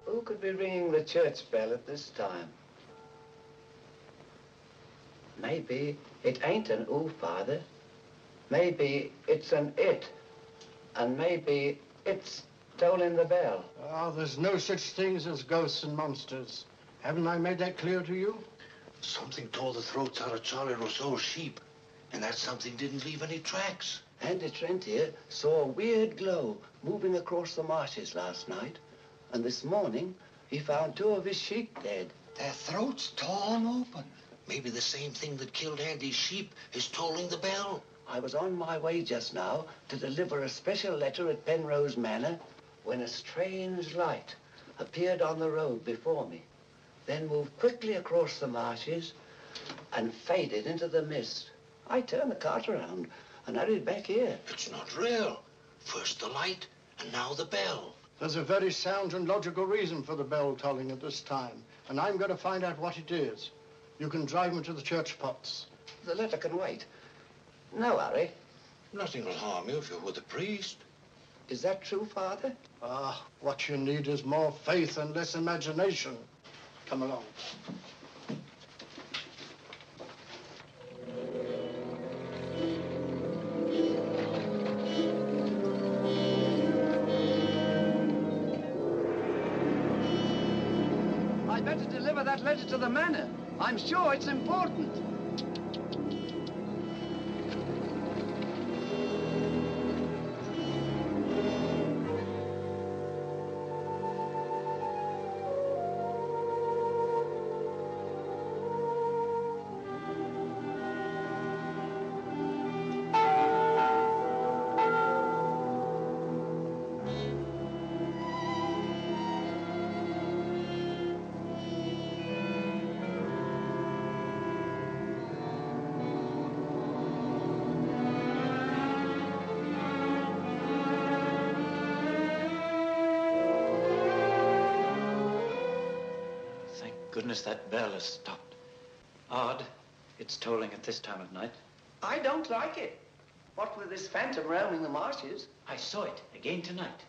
Who could be ringing the church bell at this time? Maybe it ain't an ooh, Father. Maybe it's an it. And maybe it's tolling the bell. Oh, there's no such things as ghosts and monsters. Haven't I made that clear to you? Something tore the throats out of Charlie Rousseau's sheep, and that something didn't leave any tracks. Andy Trent here saw a weird glow moving across the marshes last night, and this morning he found 2 of his sheep dead. Their throats torn open. Maybe the same thing that killed Andy's sheep is tolling the bell. I was on my way just now to deliver a special letter at Penrose Manor when a strange light appeared on the road before me, then moved quickly across the marshes and faded into the mist. I turned the cart around and hurried back here. It's not real. First the light, and now the bell. There's a very sound and logical reason for the bell tolling at this time, and I'm going to find out what it is. You can drive me to the church pots. The letter can wait. No hurry. Nothing will harm you if you're with the priest. Is that true, Father? Ah, what you need is more faith and less imagination. Come along. I'd better deliver that letter to the manor. I'm sure it's important. Goodness, that bell has stopped. Odd, it's tolling at this time of night. I don't like it. What with this phantom roaming the marshes? I saw it again tonight.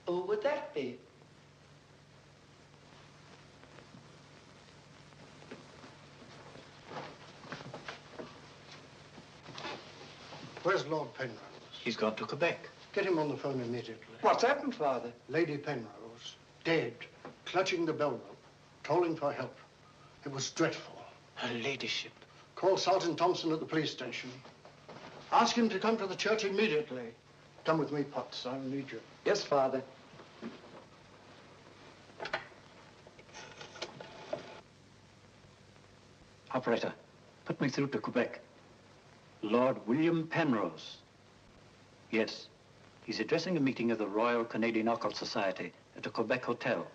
Who would that be? Where's Lord Penrose? He's gone to Quebec. Get him on the phone immediately. What's happened, Father? Lady Penrose, dead, clutching the bell rope, calling for help. It was dreadful. Her ladyship. Call Sergeant Thompson at the police station. Ask him to come to the church immediately. Come with me, Potts. I'll need you. Yes, Father. Operator, put me through to Quebec. Lord William Penrose. Yes, he's addressing a meeting of the Royal Canadian Occult Society at a Quebec hotel.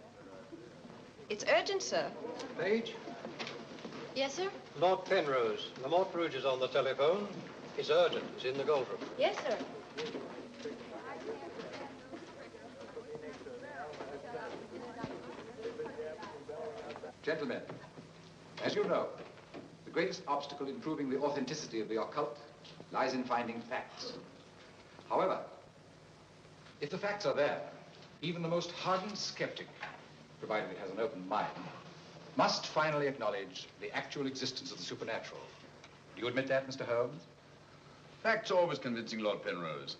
It's urgent, sir. Page? Yes, sir? Lord Penrose. The Mort Rouge is on the telephone. It's urgent. It's in the gold room. Yes, sir. Gentlemen, as you know, the greatest obstacle in proving the authenticity of the occult lies in finding facts. However, if the facts are there, even the most hardened skeptic, provided it has an open mind, must finally acknowledge the actual existence of the supernatural. Do you admit that, Mr. Holmes? Facts are always convincing, Lord Penrose.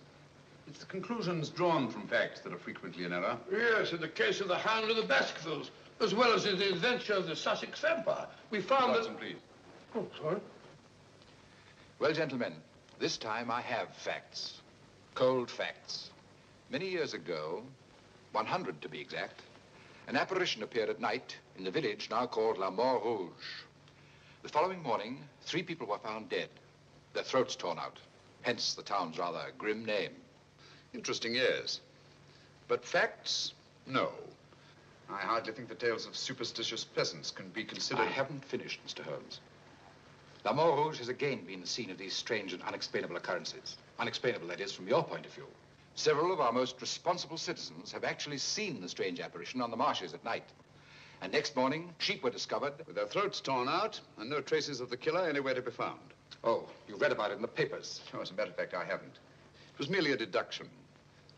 It's the conclusions drawn from facts that are frequently in error. Yes, in the case of the Hound of the Baskervilles, as well as in the adventure of the Sussex Vampire, we found Watson, that... please. Oh, sorry. Well, gentlemen, this time I have facts. Cold facts. Many years ago, 100 to be exact, an apparition appeared at night in the village now called Larmor Rouge. The following morning, 3 people were found dead, their throats torn out, hence the town's rather grim name. Interesting, yes. But facts, no. I hardly think the tales of superstitious peasants can be considered... I haven't finished, Mr. Holmes. Larmor Rouge has again been the scene of these strange and unexplainable occurrences. Unexplainable, that is, from your point of view. Several of our most responsible citizens have actually seen the strange apparition on the marshes at night. And next morning, sheep were discovered... with their throats torn out and no traces of the killer anywhere to be found. Oh, you read about it in the papers. Oh, as a matter of fact, I haven't. It was merely a deduction.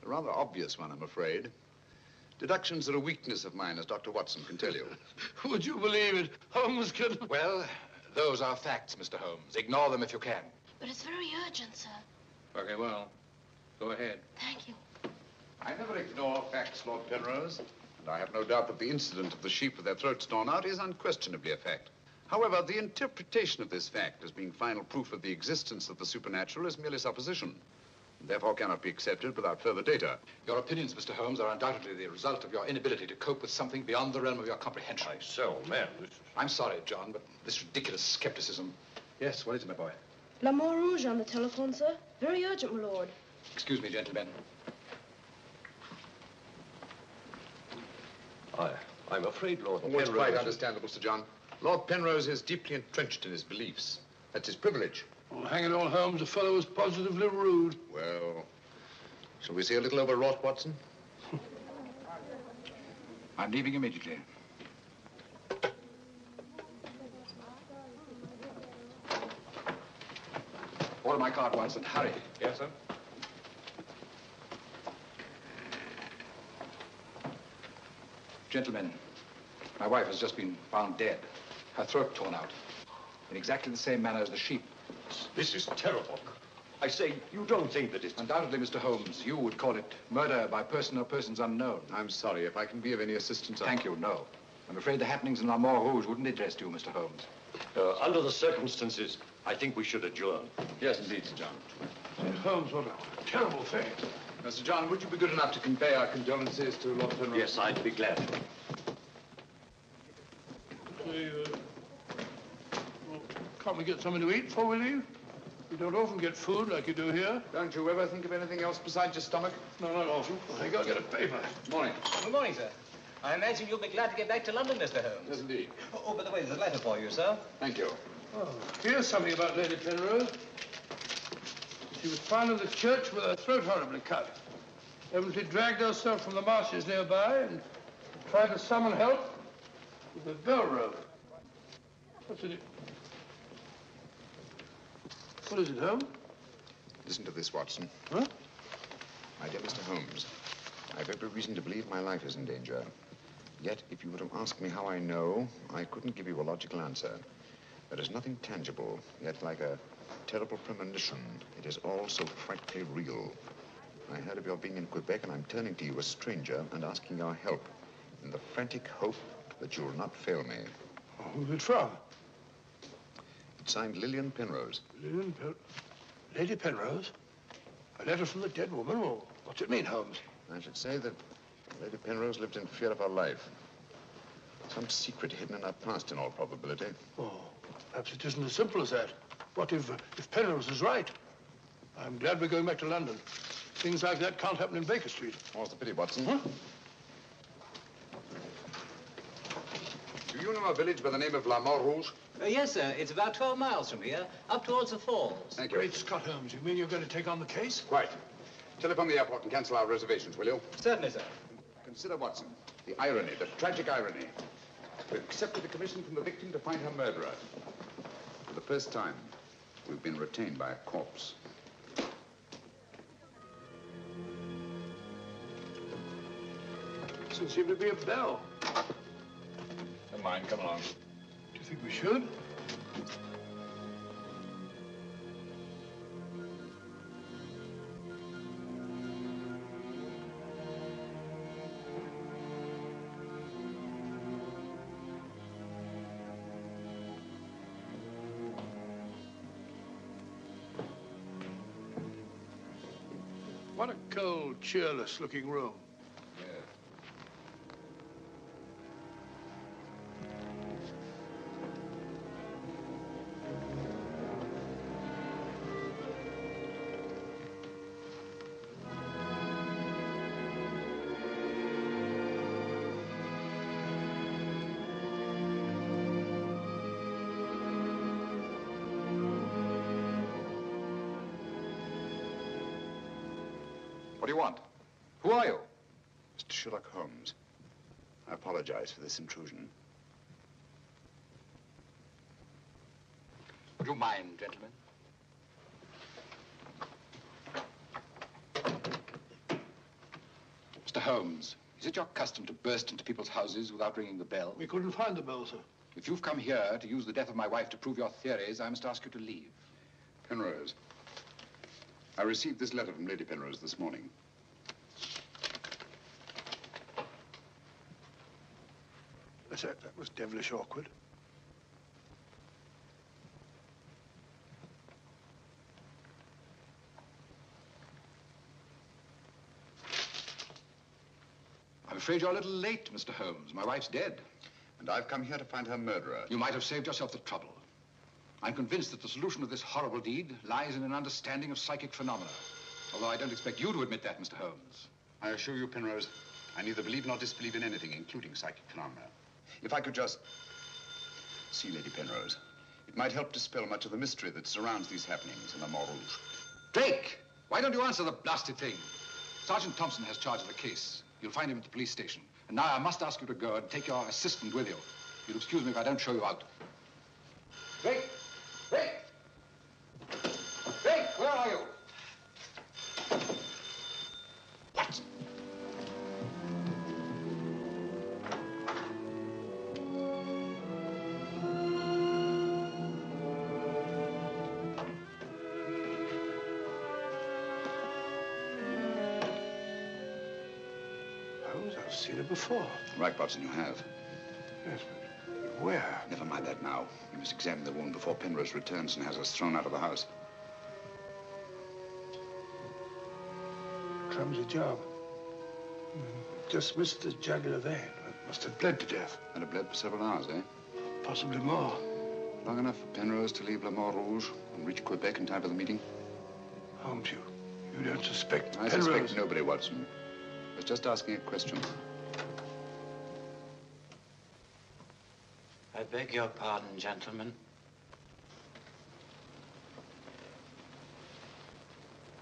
A rather obvious one, I'm afraid. Deductions are a weakness of mine, as Dr. Watson can tell you. Would you believe it? Holmes could... Well, those are facts, Mr. Holmes. Ignore them if you can. But it's very urgent, sir. Okay, well, go ahead. Thank you. I never ignore facts, Lord Penrose. And I have no doubt that the incident of the sheep with their throats torn out is unquestionably a fact. However, the interpretation of this fact as being final proof of the existence of the supernatural is merely supposition, and therefore cannot be accepted without further data. Your opinions, Mr. Holmes, are undoubtedly the result of your inability to cope with something beyond the realm of your comprehension. Man, I'm sorry, John, but this ridiculous skepticism... Yes, what is it, my boy? Larmor Rouge on the telephone, sir. Very urgent, my lord. Excuse me, gentlemen. I'm afraid, Lord Oh, it's quite understandable, Sir John. Lord Penrose is deeply entrenched in his beliefs. That's his privilege. Well, hang it all, Holmes, the fellow was positively rude. Well, shall we see a little overwrought, Watson? I'm leaving immediately. Order my card, Watson. Hurry. Yes, sir. Gentlemen, my wife has just been found dead. Her throat torn out. In exactly the same manner as the sheep. This is terrible. I say, you don't think that it's... Undoubtedly, Mr. Holmes, you would call it murder by person or persons unknown. I'm sorry. If I can be of any assistance... Thank you, no. I'm afraid the happenings in Larmor Rouge wouldn't interest you, Mr. Holmes. Under the circumstances, I think we should adjourn. Yes, indeed, Sir John. Holmes, what a terrible thing. Now, Sir John, would you be good enough to convey our condolences to Lord Penrose? Yes, I'd be glad to. Can't we get something to eat before we leave? We don't often get food like you do here. Don't you ever think of anything else besides your stomach? No, not often. I gotta get a paper. Morning. Good morning, sir. I imagine you'll be glad to get back to London, Mr. Holmes. Yes, indeed. Oh, by the way, there's a letter for you, sir. Thank you. Oh, here's something about Lady Penrose. She was found in the church with her throat horribly cut. Evidently dragged herself from the marshes nearby and tried to summon help with the bell rope. What's it? What is it, Holmes? Listen to this, Watson. Huh? My dear Mr. Holmes, I have every reason to believe my life is in danger. Yet, if you were to ask me how I know, I couldn't give you a logical answer. There is nothing tangible, yet like a Terrible premonition. It is all so frightfully real. I heard of your being in Quebec, and I'm turning to you, a stranger, and asking your help in the frantic hope that you'll not fail me. Oh, who's it from? It's signed Lady Penrose. Lady Penrose? A letter from the dead woman? Well, what's it mean, Holmes? I should say that Lady Penrose lived in fear of her life. Some secret hidden in her past, in all probability. Oh, perhaps it isn't as simple as that. What if Penrose is right? I'm glad we're going back to London. Things like that can't happen in Baker Street. More's the pity, Watson. Huh? Do you know a village by the name of Larmor Rouge? Yes, sir. It's about 12 miles from here, up towards the falls. Thank you. Great Scott, Holmes. You mean you're going to take on the case? Quite. Telephone the airport and cancel our reservations, will you? Certainly, sir. Consider, Watson, the irony, the tragic irony. We've accepted a commission from the victim to find her murderer. For the first time, we've been retained by a corpse. Doesn't seem to be a bell. Never mind, come along. Do you think we should? What a cold, cheerless-looking room. What do you want? Who are you? Mr. Sherlock Holmes. I apologize for this intrusion. Would you mind, gentlemen? Mr. Holmes, is it your custom to burst into people's houses without ringing the bell? We couldn't find the bell, sir. If you've come here to use the death of my wife to prove your theories, I must ask you to leave. Penrose. I received this letter from Lady Penrose this morning. That was devilish awkward. I'm afraid you're a little late, Mr. Holmes. My wife's dead. And I've come here to find her murderer. You might have saved yourself the trouble. I'm convinced that the solution of this horrible deed lies in an understanding of psychic phenomena. Although I don't expect you to admit that, Mr. Holmes. I assure you, Penrose, I neither believe nor disbelieve in anything, including psychic phenomena. If I could just see Lady Penrose, it might help dispel much of the mystery that surrounds these happenings in Larmor Rouge. Drake! Why don't you answer the blasted thing? Sergeant Thompson has charge of the case. You'll find him at the police station. And now I must ask you to go and take your assistant with you. You'll excuse me if I don't show you out. Drake! Drake! Drake, where are you? What? Holmes, I've seen her before. Right, Watson, you have. Yes, but where? Never mind that now. You must examine the wound before Penrose returns and has us thrown out of the house. Clumsy job. Just missed the jugular vein. It must have bled to death. And it bled for several hours, eh? Possibly more. Long enough for Penrose to leave Larmor Rouge and reach Quebec in time for the meeting? Holmes, you don't suspect I Penrose? suspect nobody, Watson. I was just asking a question. I beg your pardon, gentlemen.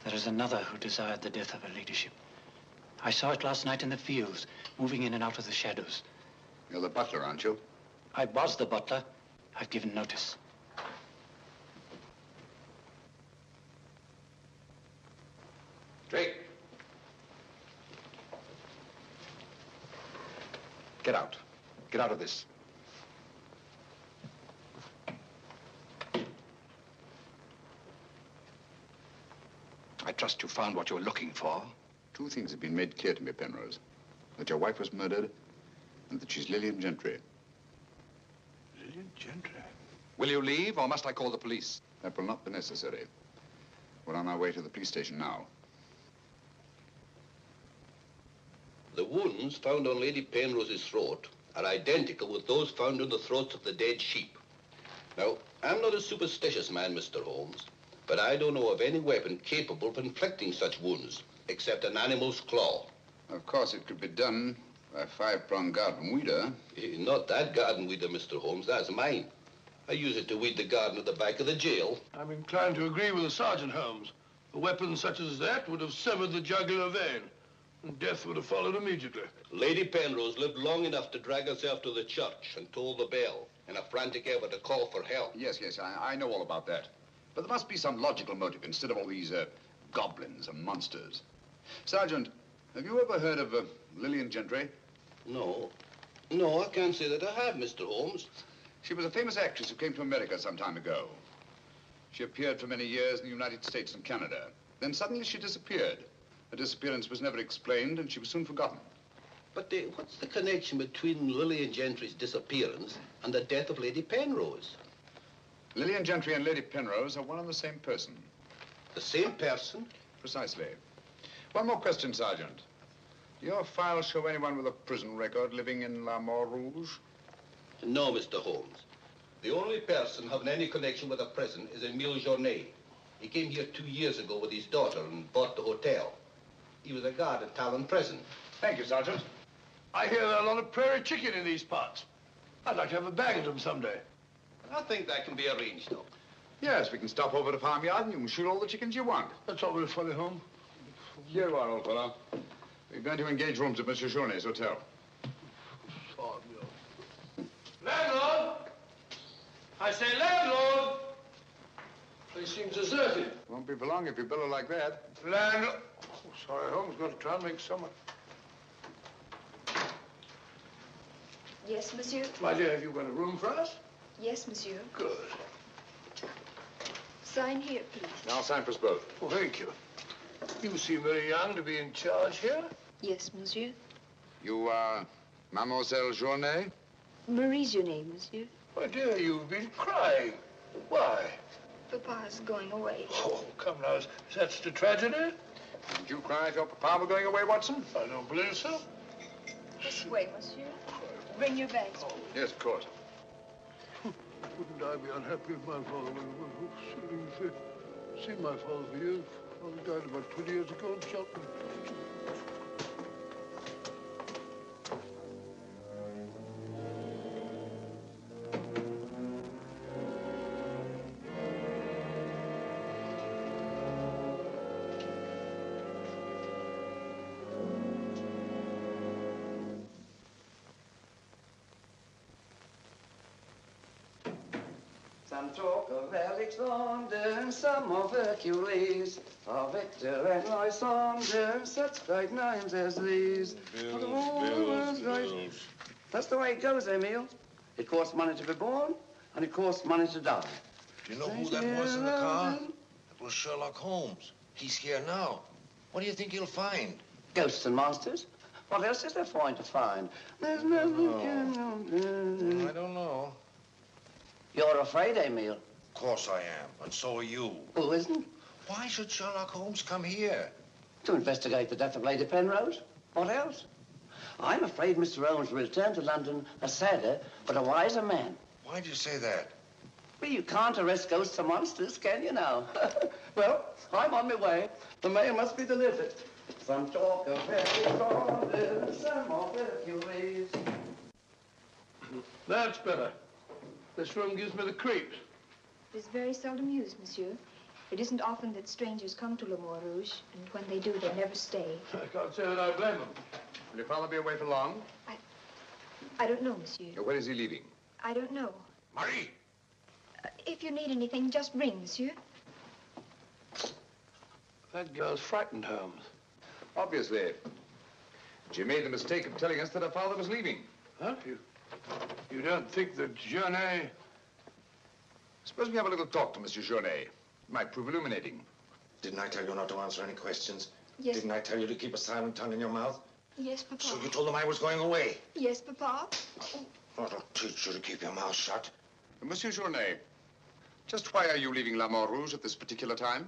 There is another who desired the death of her ladyship. I saw it last night in the fields, moving in and out of the shadows. You're the butler, aren't you? I was the butler. I've given notice. Drake! Get out. Get out of this. I trust you found what you were looking for. Two things have been made clear to me, Penrose. That your wife was murdered and that she's Lillian Gentry. Lillian Gentry? Will you leave, or must I call the police? That will not be necessary. We're on our way to the police station now. The wounds found on Lady Penrose's throat are identical with those found on the throats of the dead sheep. Now, I'm not a superstitious man, Mr. Holmes, but I don't know of any weapon capable of inflicting such wounds, except an animal's claw. Of course, it could be done by a five-pronged garden weeder. Not that garden weeder, Mr. Holmes. That's mine. I use it to weed the garden at the back of the jail. I'm inclined to agree with the Sergeant, Holmes. A weapon such as that would have severed the jugular vein, and death would have followed immediately. Lady Penrose lived long enough to drag herself to the church and toll the bell in a frantic effort to call for help. Yes, I know all about that. But there must be some logical motive instead of all these goblins and monsters. Sergeant, have you ever heard of Lillian Gentry? No. No, I can't say that I have, Mr. Holmes. She was a famous actress who came to America some time ago. She appeared for many years in the United States and Canada. Then suddenly she disappeared. Her disappearance was never explained, and she was soon forgotten. But what's the connection between Lillian Gentry's disappearance and the death of Lady Penrose? Lillian Gentry and Lady Penrose are one and the same person. The same person? Precisely. One more question, Sergeant. Do your files show anyone with a prison record living in Larmor Rouge? No, Mr. Holmes. The only person having any connection with a prison is Emile Journet. He came here 2 years ago with his daughter and bought the hotel. He was a guard at Talon Prison. Thank you, Sergeant. I hear there are a lot of prairie chicken in these parts. I'd like to have a bag of them someday. I think that can be arranged, though. Yes, we can stop over to farmyard and you can shoot all the chickens you want. That's all very funny, Holmes. Here you are, old fellow. We're going to engage rooms at Monsieur Journet's hotel. Landlord! I say landlord! Place seems deserted. Won't be for long if you bellow like that. Landlord! Oh, sorry, Holmes. Got to try and make summer. Yes, monsieur? My dear, have you got a room for us? Yes, monsieur. Good. Sign here, please. I'll sign for us both. Oh, thank you. You seem very young to be in charge here. Yes, monsieur. You are Mademoiselle Journet? Marie's your name, monsieur. My dear, you've been crying. Why? Papa's going away. Oh, come now. Is that such a tragedy? Did you cry if your papa were going away, Watson? I don't believe so. This way, monsieur. Bring your bags. Oh. Yes, of course. Wouldn't I be unhappy if my father went? Seen my father for years. Father died about 20 years ago in Cheltenham. Some talk of Alexander, some of Hercules, of Victor and Lysander, such great names as these. Bills. That's the way it goes, Emile. It costs money to be born, and it costs money to die. Do you know who that was in the car? It was Sherlock Holmes. He's here now. What do you think he'll find? Ghosts and monsters. What else is there for him to find? There's nothing. I don't know. You're afraid, Emile? Of course I am, and so are you. Who isn't? Why should Sherlock Holmes come here? To investigate the death of Lady Penrose. What else? I'm afraid Mr. Holmes will return to London a sadder but a wiser man. Why do you say that? Well, you can't arrest ghosts and monsters, can you now? Well, I'm on my way. The mail must be delivered. Some talk of Hercules, some of Hercules. That's better. This room gives me the creeps. It is very seldom used, monsieur. It isn't often that strangers come to Larmor Rouge, and when they do, they never stay. I can't say that I blame them. Will your father be away for long? I don't know, monsieur. Where is he leaving? I don't know. Marie! If you need anything, just ring, monsieur. That girl's frightened, Holmes. Obviously. She made the mistake of telling us that her father was leaving. Huh? You don't think that Journet... Suppose we have a little talk to Monsieur Journet. It might prove illuminating. Didn't I tell you not to answer any questions? Yes. Didn't I tell you to keep a silent tongue in your mouth? Yes, Papa. So you told them I was going away? Yes, Papa. That'll teach you to keep your mouth shut. Monsieur Journet, just why are you leaving Larmor Rouge at this particular time?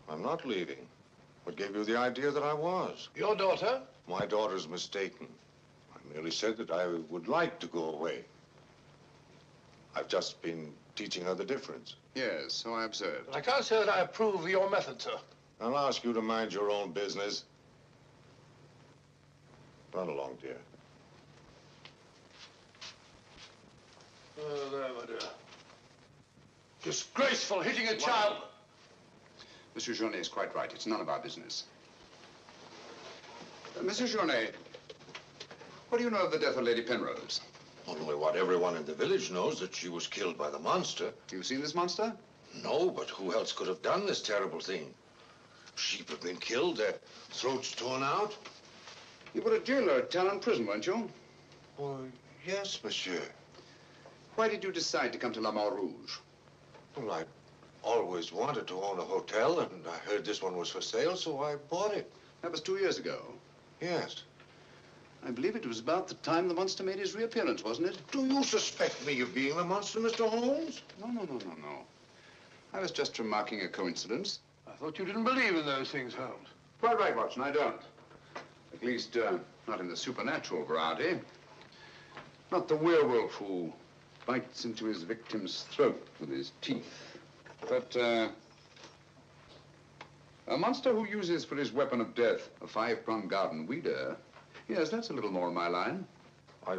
I'm not leaving. What gave you the idea that I was? Your daughter? My daughter's mistaken. I merely said that I would like to go away. I've just been teaching her the difference. Yes, so I observed. I can't say that I approve of your method, sir. I'll ask you to mind your own business. Run along, dear. Oh, there, my dear. Disgraceful, hitting a child. Monsieur Journet is quite right. It's none of our business. Monsieur Journet, what do you know of the death of Lady Penrose? Only what everyone in the village knows, that she was killed by the monster. You've seen this monster? No, but who else could have done this terrible thing? Sheep have been killed, their throats torn out. You were a jailer at Talon Prison, weren't you? Oh, yes, monsieur. Why did you decide to come to Larmor Rouge? Well, I always wanted to own a hotel, and I heard this one was for sale, so I bought it. That was 2 years ago. Yes. I believe it was about the time the monster made his reappearance, wasn't it? Do you suspect me of being the monster, Mr. Holmes? No. I was just remarking a coincidence. I thought you didn't believe in those things, Holmes. Quite right, Watson, I don't. At least, not in the supernatural variety. Not the werewolf who bites into his victim's throat with his teeth. But, a monster who uses for his weapon of death a 5-pronged garden weeder. Yes, that's a little more in my line. I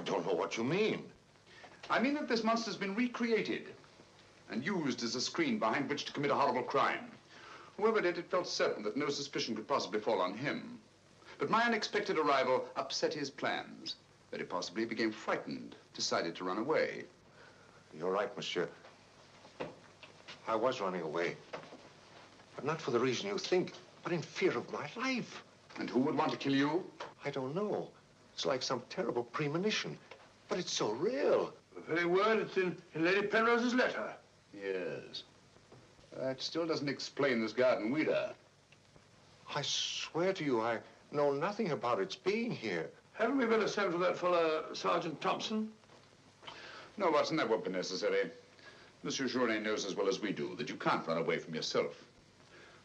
don't know what you mean. I mean that this monster's been recreated and used as a screen behind which to commit a horrible crime. Whoever did it felt certain that no suspicion could possibly fall on him. But my unexpected arrival upset his plans. Very possibly he became frightened, decided to run away. You're right, monsieur. I was running away. But not for the reason you think, but in fear of my life. And who would want to kill you? I don't know. It's like some terrible premonition. But it's so real. The very word, it's in Lady Penrose's letter. Yes. That still doesn't explain this garden weeder. I swear to you, I know nothing about its being here. Haven't we better send for that fellow, Sergeant Thompson? No, Watson, that won't be necessary. Monsieur Journet knows as well as we do that you can't run away from yourself.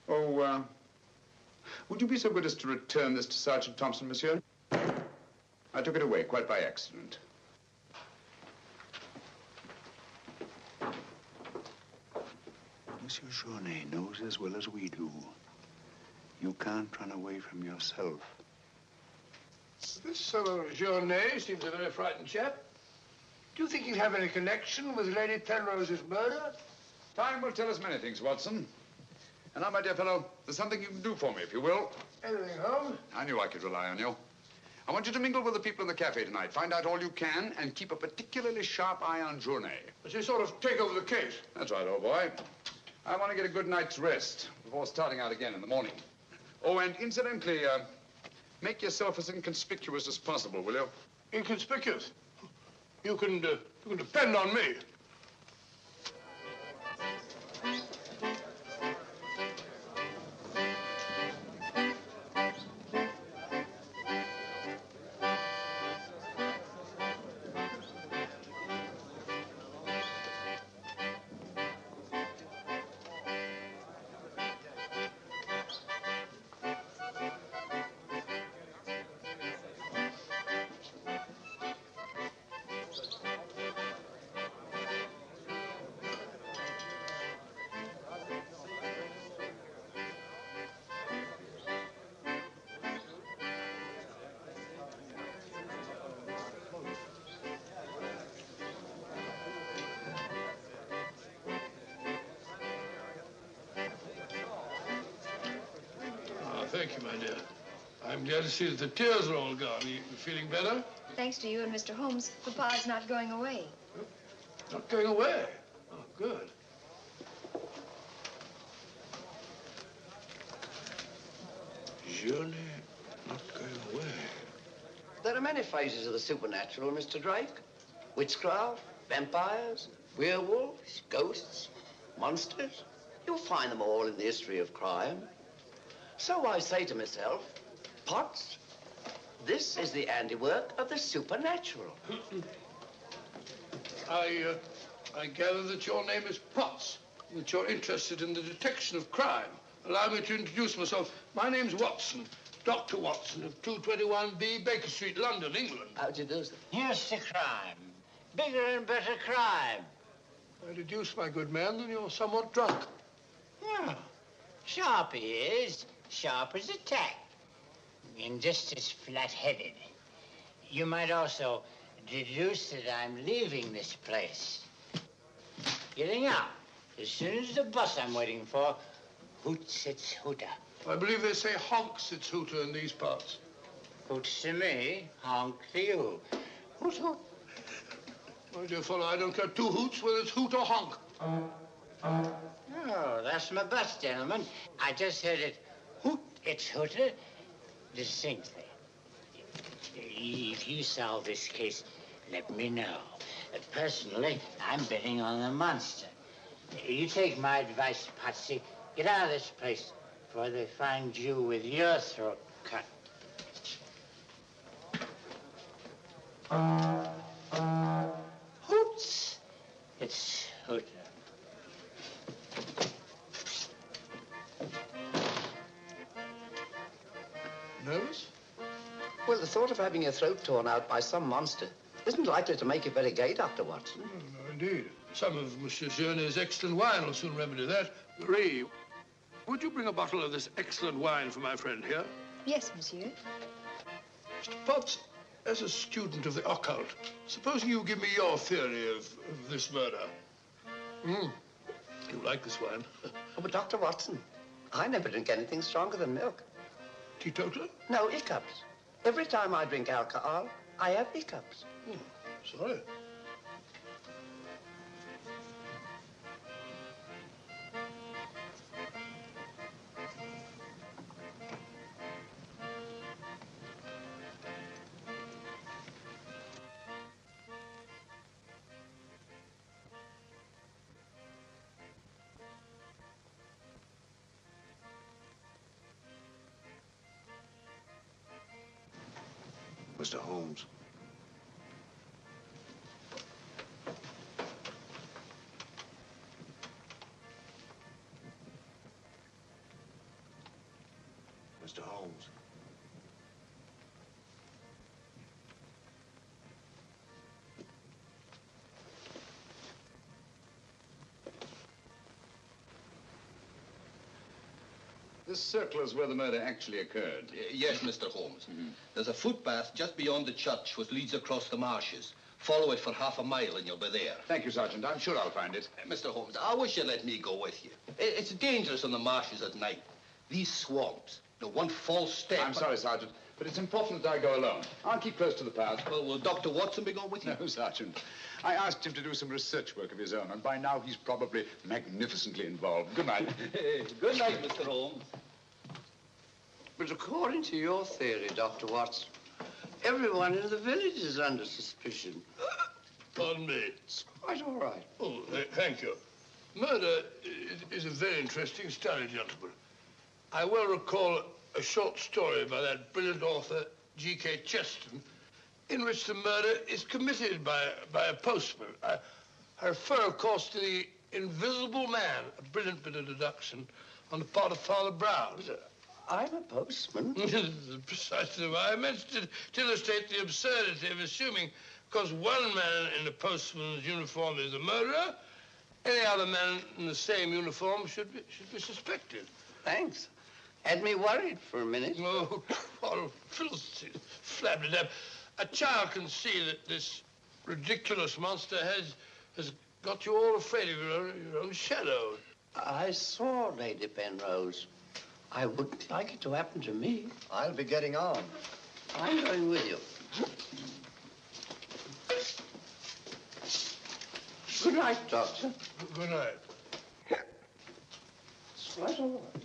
Oh, would you be so good as to return this to Sergeant Thompson, monsieur? I took it away quite by accident. Monsieur Journet knows as well as we do. You can't run away from yourself. This fellow Journet seems a very frightened chap. Do you think he'd have any connection with Lady Penrose's murder? Time will tell us many things, Watson. And now, my dear fellow, there's something you can do for me, if you will. Anything, Holmes? I knew I could rely on you. I want you to mingle with the people in the cafe tonight. Find out all you can and keep a particularly sharp eye on Journet. But you sort of take over the case. That's right, old boy. I want to get a good night's rest before starting out again in the morning. Oh, and incidentally, make yourself as inconspicuous as possible, will you? Inconspicuous? You can depend on me. Thank you, my dear. I'm glad to see that the tears are all gone. Are you feeling better? Thanks to you and Mr. Holmes, Papa's not going away. Not going away? Oh, good. Journet not going away. There are many phases of the supernatural, Mr. Drake. Witchcraft, vampires, werewolves, ghosts, monsters. You'll find them all in the history of crime. So I say to myself, Potts, this is the handiwork of the supernatural. I gather that your name is Potts, that you're interested in the detection of crime. Allow me to introduce myself. My name's Watson, Dr. Watson of 221B Baker Street, London, England. How do you do, sir? Here's the crime. Bigger and better crime. I deduce, my good man, that you're somewhat drunk. Yeah. Sharp he is, sharp as a tack, and just as flat-headed. You might also deduce that I'm leaving this place. Getting out. As soon as the bus I'm waiting for hoots its hooter. I believe they say honks its hooter in these parts. Hoots to me, honk to you. Hoot, hoot. My dear fellow, I don't care two hoots whether it's hoot or honk. Oh, that's my bus, gentlemen. I just heard it hoot its hooter distinctly. If you solve this case, let me know. Personally, I'm betting on the monster. You take my advice, Patsy. Get out of this place before they find you with your throat cut. Hoots! It's hooter. Nervous? Well, the thought of having your throat torn out by some monster isn't likely to make you very gay, Dr. Watson. No, indeed. Some of Monsieur Journet's excellent wine will soon remedy that. Marie, would you bring a bottle of this excellent wine for my friend here? Yes, monsieur. Mr. Potts, as a student of the occult, supposing you give me your theory of this murder. You like this wine? Oh, but Dr. Watson, I never drink anything stronger than milk. Teetotaler? No, hiccups. Every time I drink alcohol, I have hiccups. Sorry. Mr. Holmes. Mr. Holmes. This circle is where the murder actually occurred. Yes, Mr. Holmes. There's a footpath just beyond the church which leads across the marshes. Follow it for half a mile and you'll be there. Thank you, Sergeant. I'm sure I'll find it. Mr. Holmes, I wish you'd let me go with you. It's dangerous on the marshes at night. These swamps, the one false step... I'm sorry, Sergeant, but it's important that I go alone. I'll keep close to the path. Well, will Dr. Watson be going with you? No, Sergeant. I asked him to do some research work of his own, and by now he's probably magnificently involved. Good night. Good night, Mr. Holmes. But according to your theory, Dr. Watson, everyone in the village is under suspicion. Pardon me. It's quite all right. Oh, thank you. Murder is a very interesting study, gentlemen. I well recall a short story by that brilliant author, G.K. Chesterton, in which the murder is committed by a postman. I refer, of course, to the Invisible Man, a brilliant bit of deduction on the part of Father Brown. I'm a postman. Precisely why I mentioned it, to illustrate the absurdity of assuming because one man in a postman's uniform is a murderer, any other man in the same uniform should be suspected. Thanks. Had me worried for a minute. Oh, flabbergab. A child can see that this ridiculous monster has got you all afraid of your own shadow. I saw Lady Penrose. I wouldn't like it to happen to me. I'll be getting on. I'm going with you. Good night, Doctor. Good night. It's quite all right.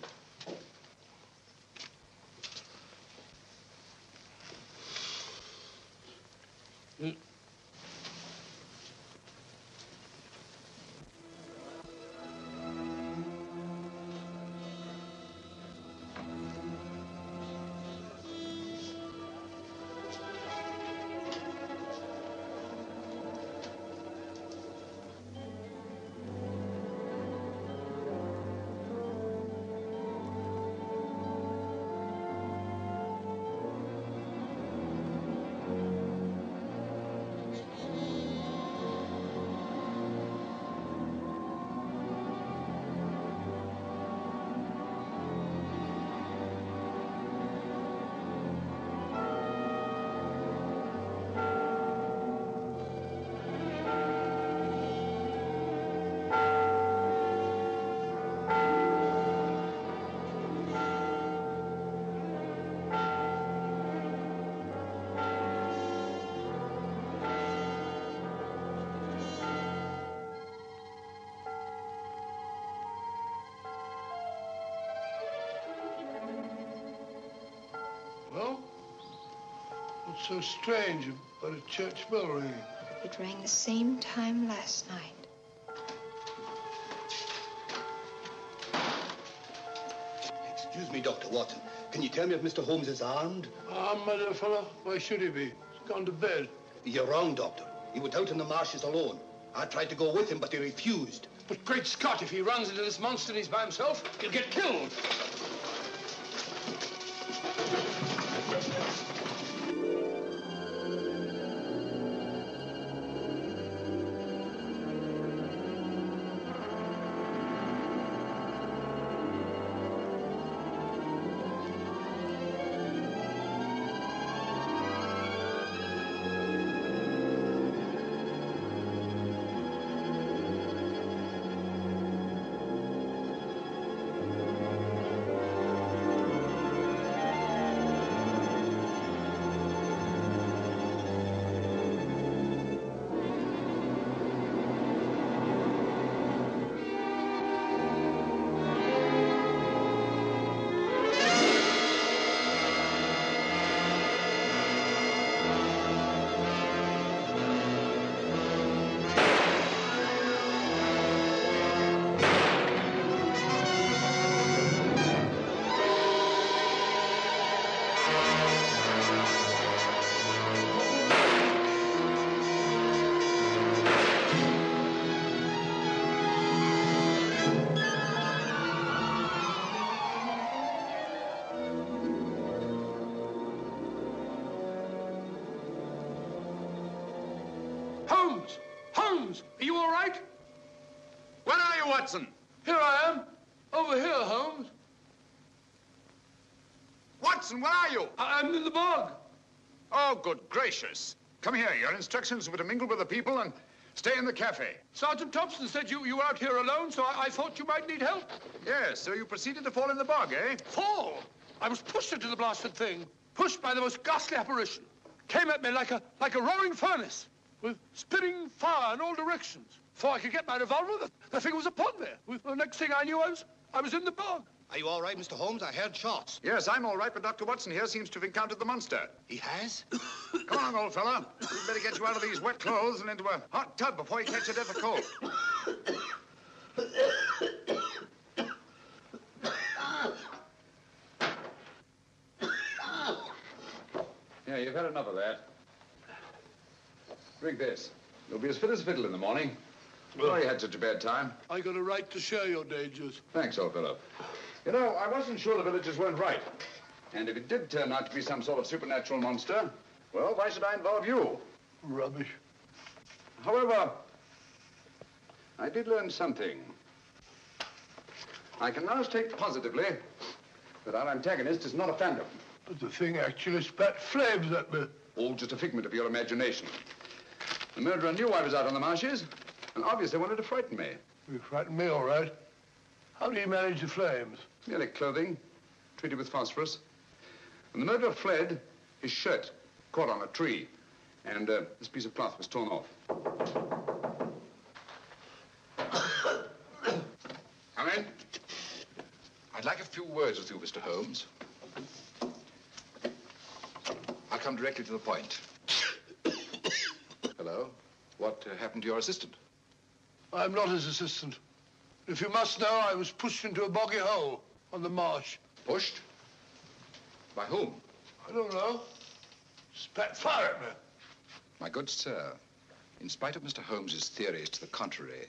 What's so strange about a church bell ringing? It rang the same time last night. Excuse me, Dr. Watson. Can you tell me if Mr. Holmes is armed? Armed, my dear fellow? Why should he be? He's gone to bed. You're wrong, Doctor. He went out in the marshes alone. I tried to go with him, but he refused. But great Scott, if he runs into this monster and he's by himself, he'll get killed. Holmes! Holmes! Are you all right? Where are you, Watson? Here I am. Over here, Holmes. Watson, where are you? I'm in the bog. Oh, good gracious. Come here. Your instructions were to mingle with the people and stay in the cafe. Sergeant Thompson said you were out here alone, so I thought you might need help. Yes, so you proceeded to fall in the bog, eh? Fall? I was pushed into the blasted thing. Pushed by the most ghastly apparition. Came at me like a roaring furnace, with spitting fire in all directions. Before I could get my revolver, the thing was upon me. The next thing I knew, I was in the bog. Are you all right, Mr. Holmes? I heard shots. Yes, I'm all right, but Dr. Watson here seems to have encountered the monster. He has? Come on, old fella. We'd better get you out of these wet clothes and into a hot tub before you catch a death of cold. Yeah, you've had enough of that. Drink this. You'll be as fit as a fiddle in the morning. Sorry you had such a bad time. I got a right to share your dangers. Thanks, old fellow. You know, I wasn't sure the villagers weren't right. And if it did turn out to be some sort of supernatural monster, well, why should I involve you? Rubbish. However, I did learn something. I can now state positively that our antagonist is not a phantom. But the thing actually spat flames at me. All just a figment of your imagination. The murderer knew I was out on the marshes, and obviously wanted to frighten me. You frightened me, all right. How do you manage the flames? Merely clothing, treated with phosphorus. When the murderer fled, his shirt caught on a tree, and this piece of cloth was torn off. Come in. I'd like a few words with you, Mr. Holmes. I'll come directly to the point. Hello? What happened to your assistant? I'm not his assistant. If you must know, I was pushed into a boggy hole on the marsh. Pushed? By whom? I don't know. Spat fire at me. My good sir, in spite of Mr. Holmes's theories to the contrary,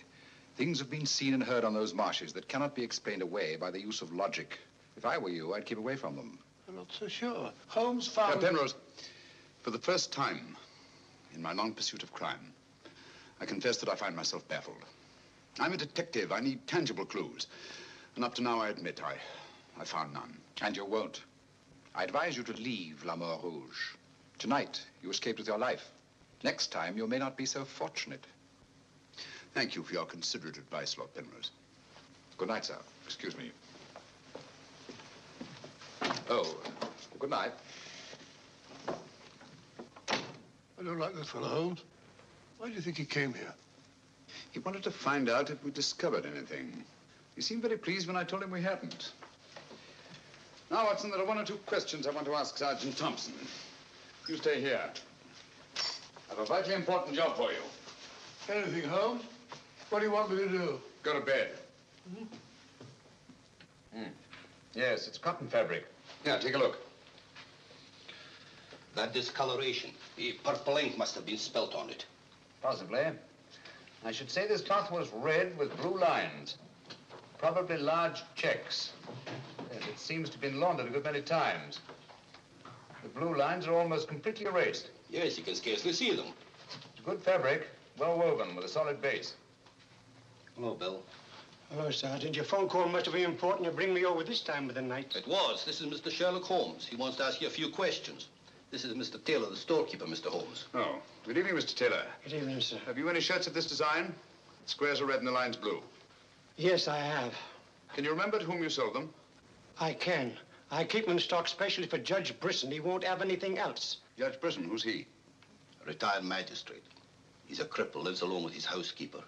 things have been seen and heard on those marshes that cannot be explained away by the use of logic. If I were you, I'd keep away from them. I'm not so sure. Holmes found... Penrose, for the first time in my long pursuit of crime, I confess that I find myself baffled. I'm a detective. I need tangible clues. And up to now, I admit, I found none. And you won't. I advise you to leave Larmor Rouge. Tonight, you escaped with your life. Next time, you may not be so fortunate. Thank you for your considerate advice, Lord Penrose. Good night, sir. Excuse me. Oh, good night. I don't like this fellow, Holmes. Why do you think he came here? He wanted to find out if we discovered anything. He seemed very pleased when I told him we hadn't. Now, Watson, there are one or two questions I want to ask Sergeant Thompson. You stay here. I have a vitally important job for you. Anything, Holmes? What do you want me to do? Go to bed. Yes, it's cotton fabric. Yeah, take a look. That discoloration. The purple ink must have been spelt on it. Possibly. I should say this cloth was red with blue lines. Probably large checks. Yes, it seems to have been laundered a good many times. The blue lines are almost completely erased. Yes, you can scarcely see them. It's good fabric, well woven with a solid base. Hello, Bill. Hello, Sergeant. Your phone call must have been important to bring me over this time of the night. It was. This is Mr. Sherlock Holmes. He wants to ask you a few questions. This is Mr. Taylor, the storekeeper, Mr. Holmes. Oh, good evening, Mr. Taylor. Good evening, sir. Have you any shirts of this design? The squares are red and the lines blue. Yes, I have. Can you remember to whom you sold them? I can. I keep them in stock specially for Judge Briston. He won't have anything else. Judge Briston, who's he? A retired magistrate. He's a cripple, lives alone with his housekeeper.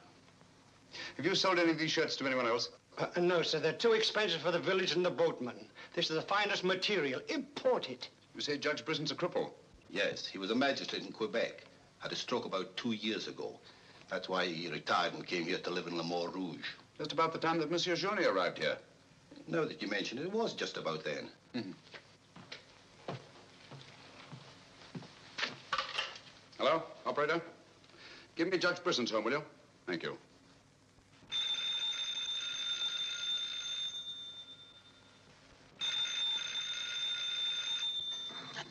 Have you sold any of these shirts to anyone else? No, sir. They're too expensive for the village and the boatmen. This is the finest material. Imported. You say Judge Briston's a cripple? Yes, he was a magistrate in Quebec. Had a stroke about 2 years ago. That's why he retired and came here to live in Larmor Rouge. Just about the time that Monsieur Journey arrived here. Now that you mention it, it was just about then. Hello, operator? Give me Judge Briston's home, will you? Thank you.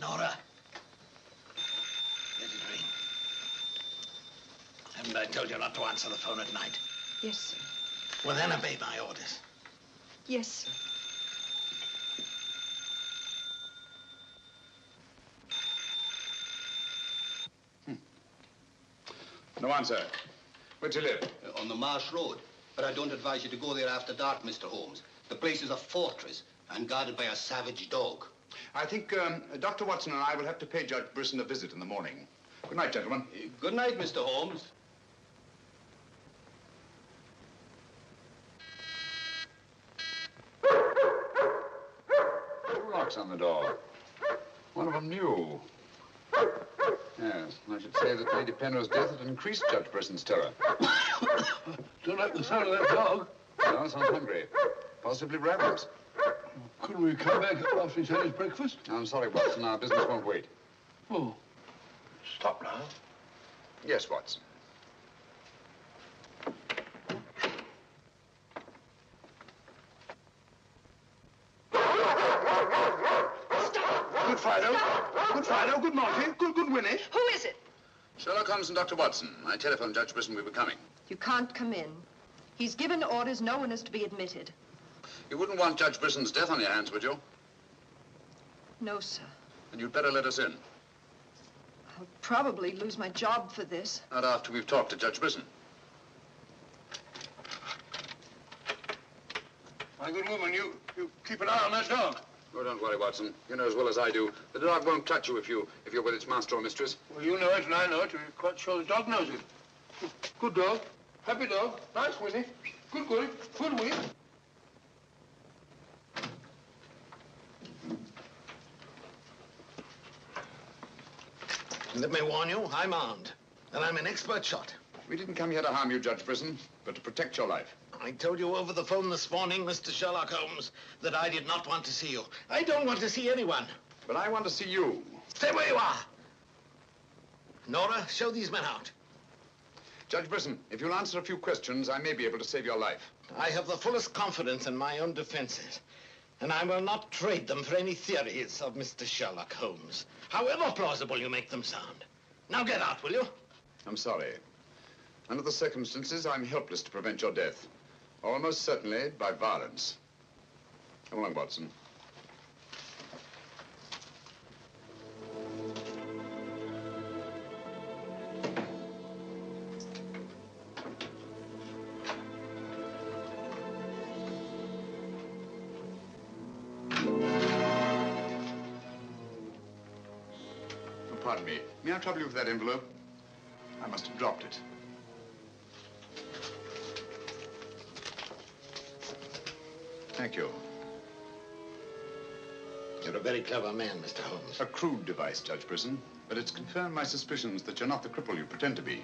Nora. Let it ring. Haven't I told you not to answer the phone at night? Yes, sir. Well, then obey my orders. Yes, sir. No answer. Where'd you live? On the Marsh Road. But I don't advise you to go there after dark, Mr. Holmes. The place is a fortress and guarded by a savage dog. I think Dr. Watson and I will have to pay Judge Briston a visit in the morning. Good night, gentlemen. Good night, Mr. Holmes. Two locks on the door. One of them new. Yes, I should say that Lady Penrose's death had increased Judge Briston's terror. Don't like the sound of that dog. No, sounds hungry. Possibly ravenous. Couldn't we come back after he's had his breakfast? I'm sorry, Watson. Our business won't wait. Oh, stop now. Yes, Watson. Good Fido. Good Fido. Good Monty. Good Winnie. Who is it? Sherlock Holmes and Dr. Watson. I telephoned Judge Briston we were coming. You can't come in. He's given orders no one is to be admitted. You wouldn't want Judge Briston's death on your hands, would you? No, sir. Then you'd better let us in. I'll probably lose my job for this. Not after we've talked to Judge Briston. My good woman, you keep an eye on that dog. Oh, don't worry, Watson. You know as well as I do. The dog won't touch you if you're with its master or mistress. Well, you know it and I know it. You're quite sure the dog knows it. Good dog. Happy dog. Nice, Winnie. Good Winnie. Good Winnie. Let me warn you, I'm armed. And I'm an expert shot. We didn't come here to harm you, Judge Briston, but to protect your life. I told you over the phone this morning, Mr. Sherlock Holmes, that I did not want to see you. I don't want to see anyone. But I want to see you. Stay where you are. Nora, show these men out. Judge Briston, if you'll answer a few questions, I may be able to save your life. I have the fullest confidence in my own defenses, and I will not trade them for any theories of Mr. Sherlock Holmes, however plausible you make them sound. Now get out, will you? I'm sorry. Under the circumstances, I'm helpless to prevent your death. Almost certainly by violence. Come along, Watson. Pardon me. May I trouble you with that envelope? I must have dropped it. Thank you. You're a very clever man, Mr. Holmes. A crude device, Judge Briston. But it's confirmed my suspicions that you're not the cripple you pretend to be.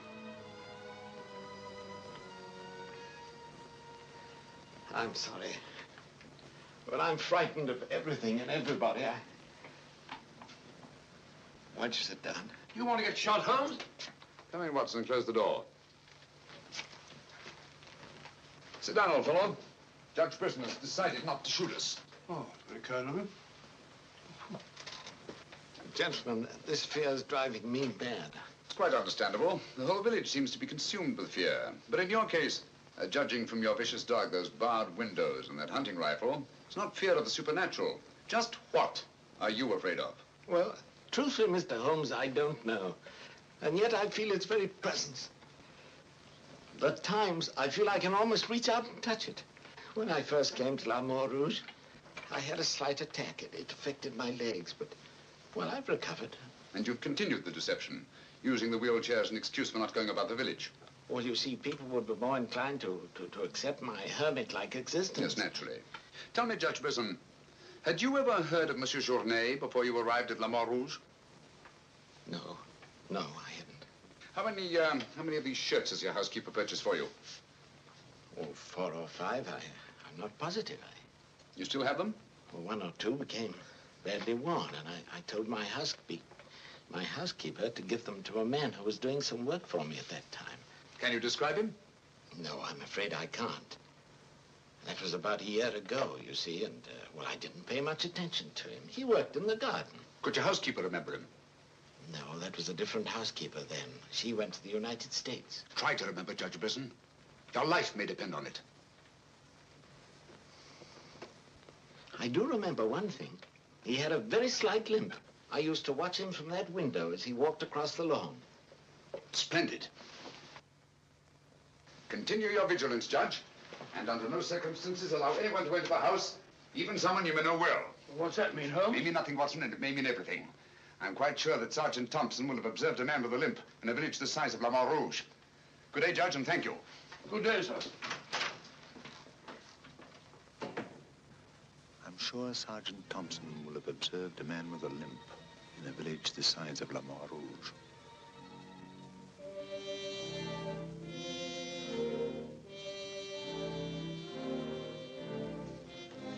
I'm sorry. But I'm frightened of everything and everybody. Why'd you sit down? You want to get shot, Holmes? Come in, Watson, and close the door. Sit down, old fellow. Judge Briston has decided not to shoot us. Oh, very kind of him. Gentlemen, this fear's driving me mad. It's quite understandable. The whole village seems to be consumed with fear. But in your case, judging from your vicious dog, those barred windows, and that hunting rifle, it's not fear of the supernatural. Just what are you afraid of? Well, truthfully, Mr. Holmes, I don't know. And yet I feel its very presence. At times, I feel I can almost reach out and touch it. When I first came to Larmor Rouge, I had a slight attack. It affected my legs, but, well, I've recovered. And you've continued the deception, using the wheelchair as an excuse for not going about the village. Well, you see, people would be more inclined to accept my hermit-like existence. Yes, naturally. Tell me, Judge Briston, had you ever heard of Monsieur Journet before you arrived at Larmor Rouge? No, I haven't. How many of these shirts has your housekeeper purchased for you? Oh, 4 or 5. I'm not positive. You still have them? Well, 1 or 2 became badly worn, and I told my housekeeper to give them to a man who was doing some work for me at that time. Can you describe him? No, I'm afraid I can't. That was about a year ago, you see, and, well, I didn't pay much attention to him. He worked in the garden. Could your housekeeper remember him? No, that was a different housekeeper then. She went to the United States. Try to remember, Judge Briston. Your life may depend on it. I do remember one thing. He had a very slight limp. I used to watch him from that window as he walked across the lawn. Splendid. Continue your vigilance, Judge. And under no circumstances allow anyone to enter the house, even someone you may know well. What's that mean, Holmes? It may mean nothing, Watson, and it may mean everything. I'm quite sure that Sergeant Thompson will have observed a man with a limp in a village the size of Larmor Rouge. Good day, Judge, and thank you. Good day, sir. I'm sure Sergeant Thompson will have observed a man with a limp in a village the size of Larmor Rouge.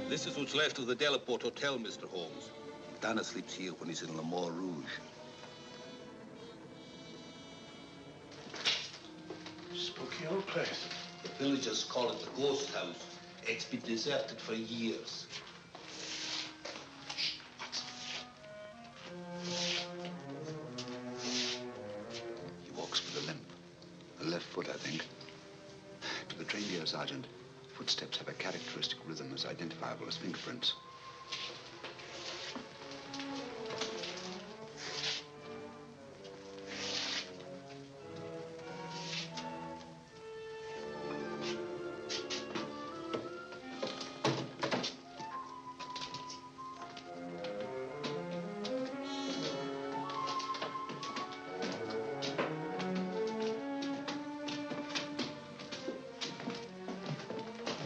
This is what's left of the Delaport Hotel, Mr. Holmes. Dana sleeps here when he's in Larmor Rouge. Spooky old place. The villagers call it the ghost house. It's been deserted for years. He walks with a limp. A left foot, I think. To the trained ear, Sergeant, footsteps have a characteristic rhythm as identifiable as fingerprints.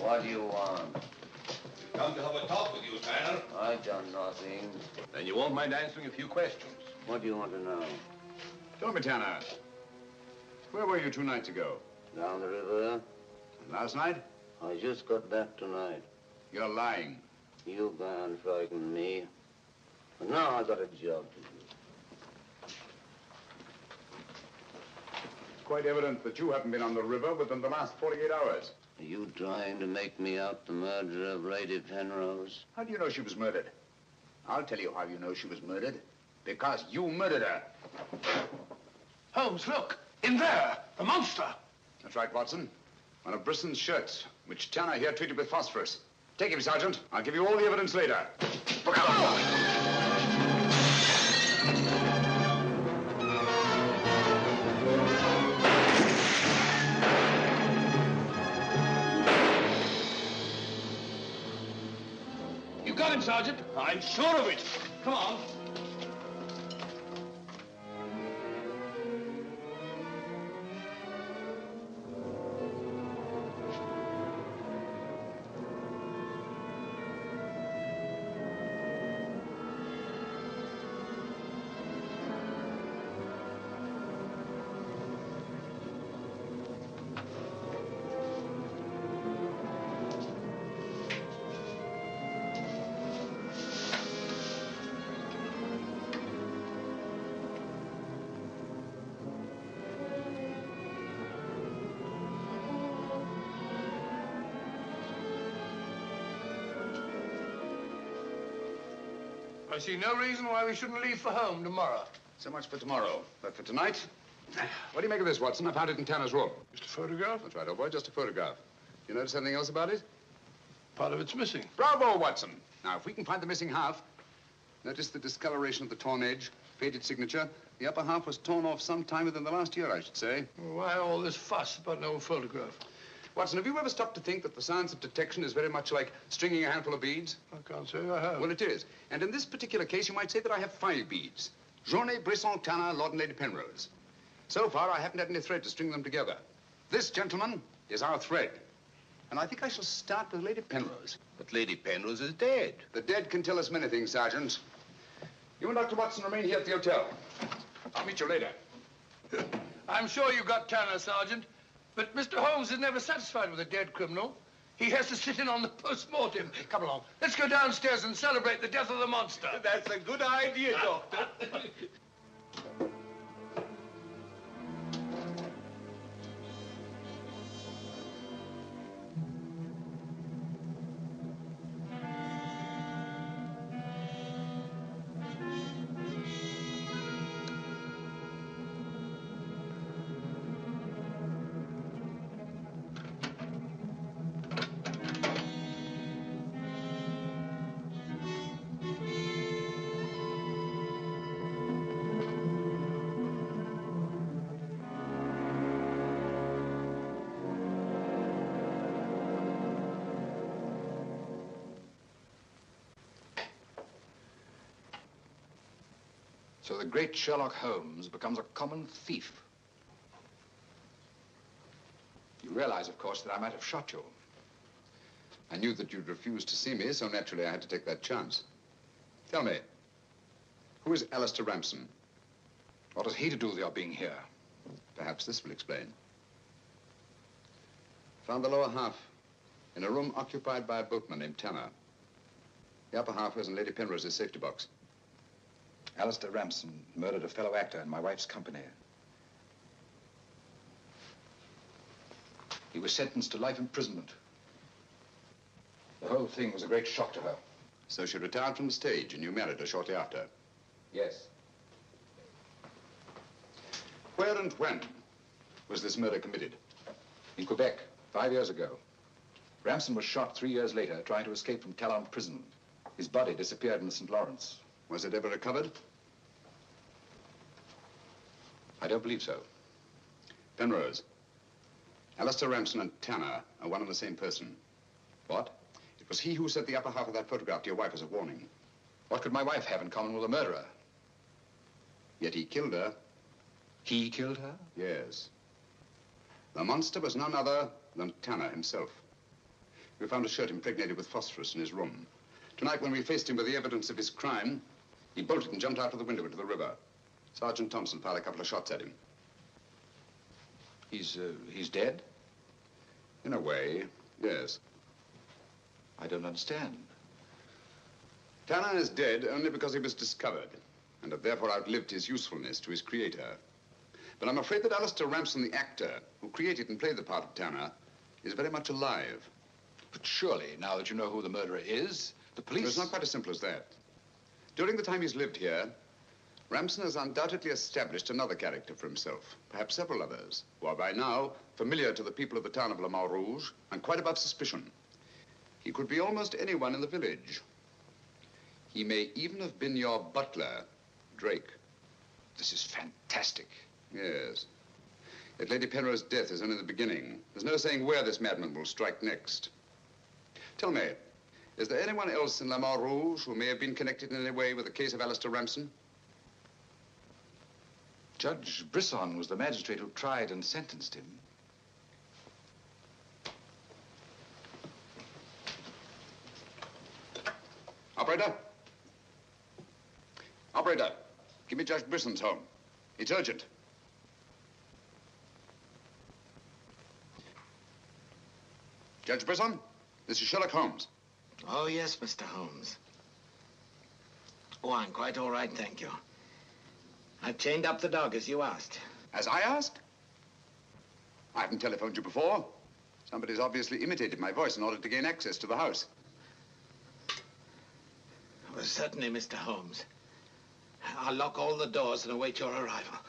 What do you want? We've come to have a talk with you, Manor. I've done nothing. Then you won't mind answering a few questions. What do you want to know? Tell me, Tanner, where were you 2 nights ago? Down the river. And last night? I just got back tonight. You're lying. You can't frighten me. But now I got a job to do. It's quite evident that you haven't been on the river within the last 48 hours. Are you trying to make me out the murderer of Lady Penrose? How do you know she was murdered? I'll tell you how you know she was murdered. Because you murdered her. Holmes, look! In there! The monster! That's right, Watson. One of Briston's shirts, which Tanner here treated with phosphorus. Take him, Sergeant. I'll give you all the evidence later. Look out! You got him, Sergeant. I'm sure of it. Come on. I see no reason why we shouldn't leave for home tomorrow. So much for tomorrow. But for tonight, what do you make of this, Watson? I found it in Tanner's room. Just a photograph? That's right, old boy, just a photograph. You notice anything else about it? Part of it's missing. Bravo, Watson. Now, if we can find the missing half, notice the discoloration of the torn edge, faded signature. The upper half was torn off some time within the last year, I should say. Well, why all this fuss about an old photograph? Watson, have you ever stopped to think that the science of detection is very much like stringing a handful of beads? I can't say I have. Well, it is. And in this particular case, you might say that I have 5 beads. Journée, Briston, Tanner, Lord and Lady Penrose. So far, I haven't had any thread to string them together. This, gentlemen, is our thread. And I think I shall start with Lady Penrose. But Lady Penrose is dead. The dead can tell us many things, Sergeant. You and Dr. Watson remain here at the hotel. I'll meet you later. I'm sure you got Tanner, Sergeant. But Mr. Holmes is never satisfied with a dead criminal. He has to sit in on the post-mortem. Come along. Let's go downstairs and celebrate the death of the monster. That's a good idea, Doctor. So the great Sherlock Holmes becomes a common thief. You realize, of course, that I might have shot you. I knew that you'd refuse to see me, so naturally I had to take that chance. Tell me, who is Alistair Ramson? What has he to do with your being here? Perhaps this will explain. Found the lower half in a room occupied by a boatman named Tanner. The upper half was in Lady Penrose's safety box. Alistair Ramson murdered a fellow actor in my wife's company. He was sentenced to life imprisonment. The whole thing was a great shock to her. So she retired from the stage and you married her shortly after? Yes. Where and when was this murder committed? In Quebec, 5 years ago. Ramson was shot 3 years later trying to escape from Talon prison. His body disappeared in the St. Lawrence. Was it ever recovered? I don't believe so. Penrose, Alistair Ramson and Tanner are one and the same person. What? It was he who sent the upper half of that photograph to your wife as a warning. What could my wife have in common with a murderer? Yet he killed her. He killed her? Yes. The monster was none other than Tanner himself. We found a shirt impregnated with phosphorus in his room. Tonight, when we faced him with the evidence of his crime, he bolted and jumped out of the window into the river. Sergeant Thompson fired a couple of shots at him. He's dead? In a way, yes. I don't understand. Tanner is dead only because he was discovered, and had therefore outlived his usefulness to his creator. But I'm afraid that Alistair Ramson, the actor, who created and played the part of Tanner, is very much alive. But surely, now that you know who the murderer is, the police... It's not quite as simple as that. During the time he's lived here, Ramson has undoubtedly established another character for himself, perhaps several others, who are by now familiar to the people of the town of Larmor Rouge and quite above suspicion. He could be almost anyone in the village. He may even have been your butler, Drake. This is fantastic. Yes. Yet Lady Penrose's death is only the beginning. There's no saying where this madman will strike next. Tell me, is there anyone else in Larmor Rouge who may have been connected in any way with the case of Alistair Ramson? Judge Briston was the magistrate who tried and sentenced him. Operator? Operator, give me Judge Briston's home. It's urgent. Judge Briston, this is Sherlock Holmes. Oh, yes, Mr. Holmes. Oh, I'm quite all right, thank you. I've chained up the dog, as you asked. As I asked? I haven't telephoned you before. Somebody's obviously imitated my voice in order to gain access to the house. Well, certainly, Mr. Holmes. I'll lock all the doors and await your arrival.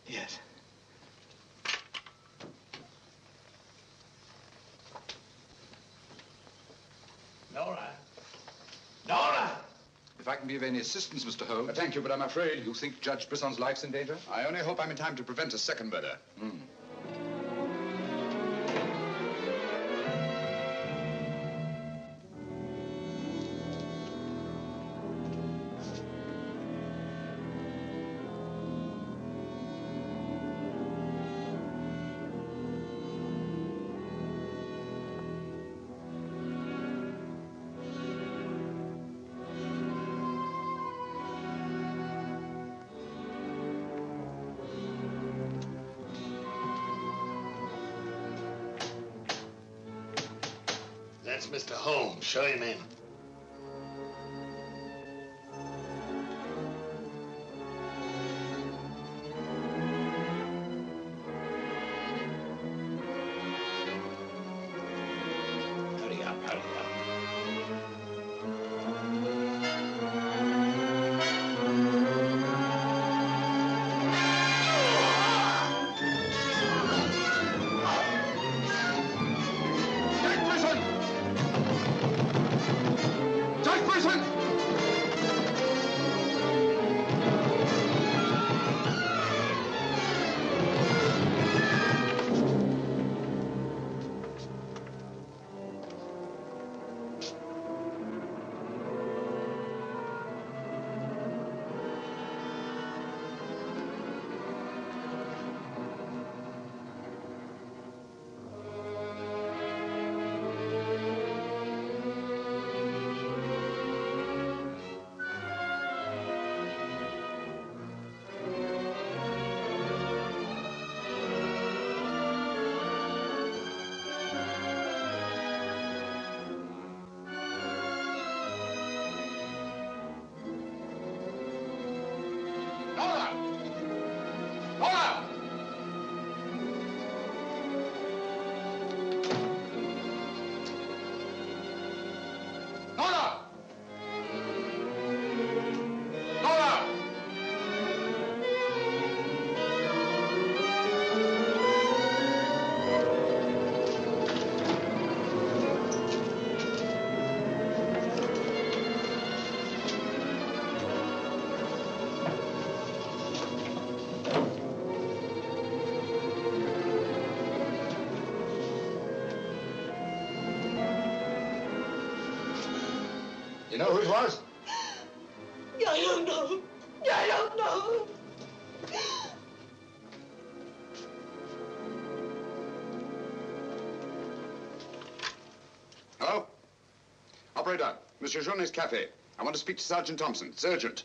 Yes. Nora! Nora! If I can be of any assistance, Mr. Holmes. Thank you, but I'm afraid... You think Judge Brisson's life's in danger? I only hope I'm in time to prevent a second murder. That's Mr. Holmes. Show him in. Hurry up, hurry up. You know who it was? I don't know. I don't know. Hello? Operator, Monsieur Journet's cafe. I want to speak to Sergeant Thompson. It's urgent.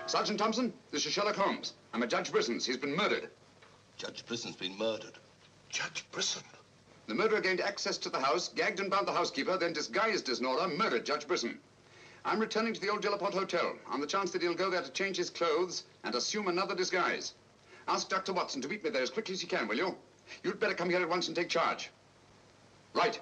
Sergeant Thompson, this is Sherlock Holmes. I'm at Judge Brisson's. He's been murdered. Judge Brisson's been murdered. Judge Briston? The murderer gained access to the house, gagged and bound the housekeeper, then disguised as Nora, murdered Judge Brisson. I'm returning to the old Delaporte Hotel on the chance that he'll go there to change his clothes and assume another disguise. Ask Dr. Watson to meet me there as quickly as he can, will you? You'd better come here at once and take charge. Right.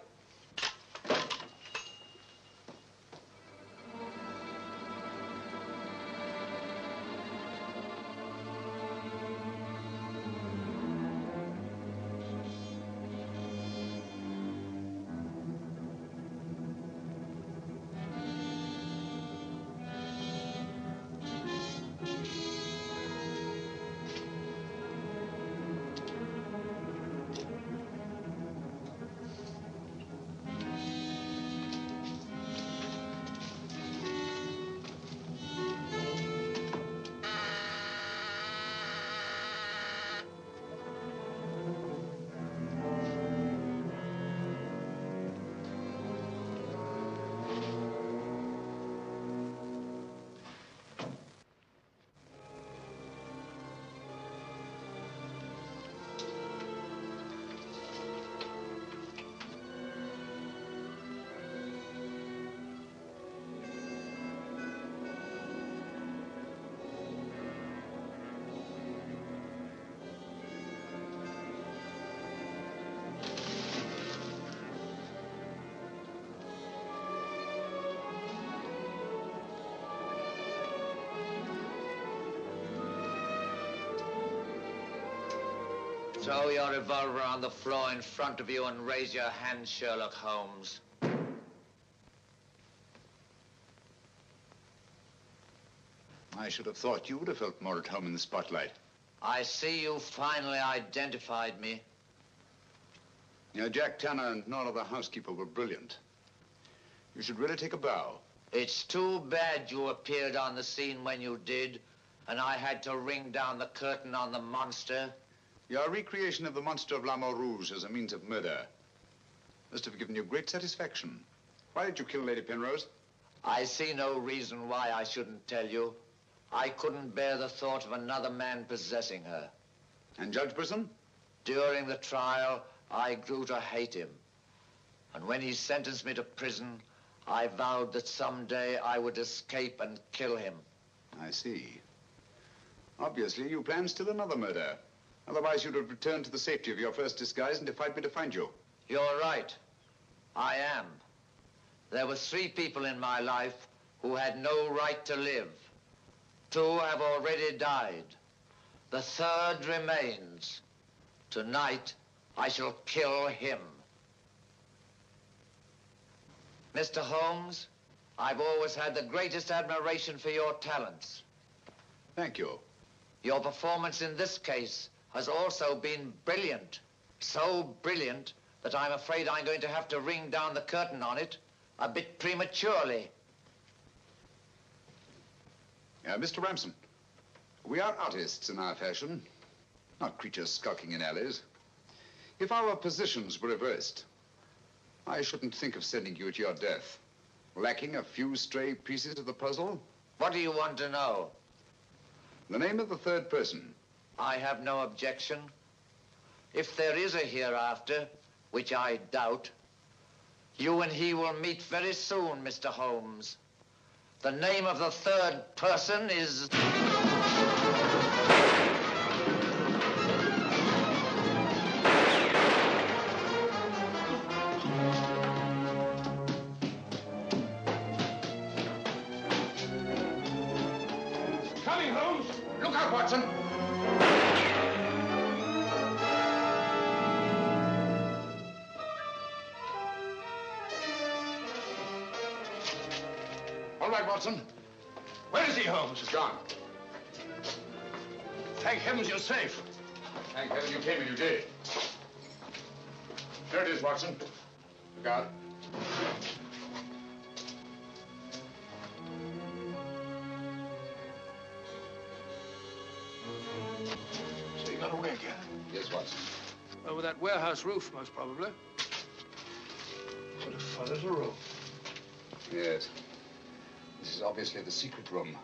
Throw your revolver on the floor in front of you and raise your hand, Sherlock Holmes. I should have thought you would have felt more at home in the spotlight. I see you finally identified me. You know, Jack Tanner and Nora the housekeeper were brilliant. You should really take a bow. It's too bad you appeared on the scene when you did, and I had to ring down the curtain on the monster. Your recreation of the monster of Larmor Rouge as a means of murder must have given you great satisfaction. Why did you kill Lady Penrose? I see no reason why I shouldn't tell you. I couldn't bear the thought of another man possessing her. And Judge Briston? During the trial, I grew to hate him. And when he sentenced me to prison, I vowed that someday I would escape and kill him. I see. Obviously, you planned still another murder. Otherwise, you'd have returned to the safety of your first disguise and defied me to find you. You're right. I am. There were 3 people in my life who had no right to live. 2 have already died. The 3rd remains. Tonight, I shall kill him. Mr. Holmes, I've always had the greatest admiration for your talents. Thank you. Your performance in this case has also been brilliant. So brilliant that I'm afraid I'm going to have to ring down the curtain on it a bit prematurely. Mr. Ramson, we are artists in our fashion, not creatures skulking in alleys. If our positions were reversed, I shouldn't think of sending you to your death. Lacking a few stray pieces of the puzzle? What do you want to know? The name of the 3rd person. I have no objection. If there is a hereafter, which I doubt, you and he will meet very soon, Mr. Holmes. The name of the 3rd person is... Coming, Holmes! Look out, Watson! All right, Watson. Where is he, Holmes? He's gone. Thank heavens you're safe. Thank heaven you came and you did. There it is, Watson. Look out. So you got away again? Yes, Watson. Over that warehouse roof, most probably. What a fellow's a room. Yes. This is obviously the secret room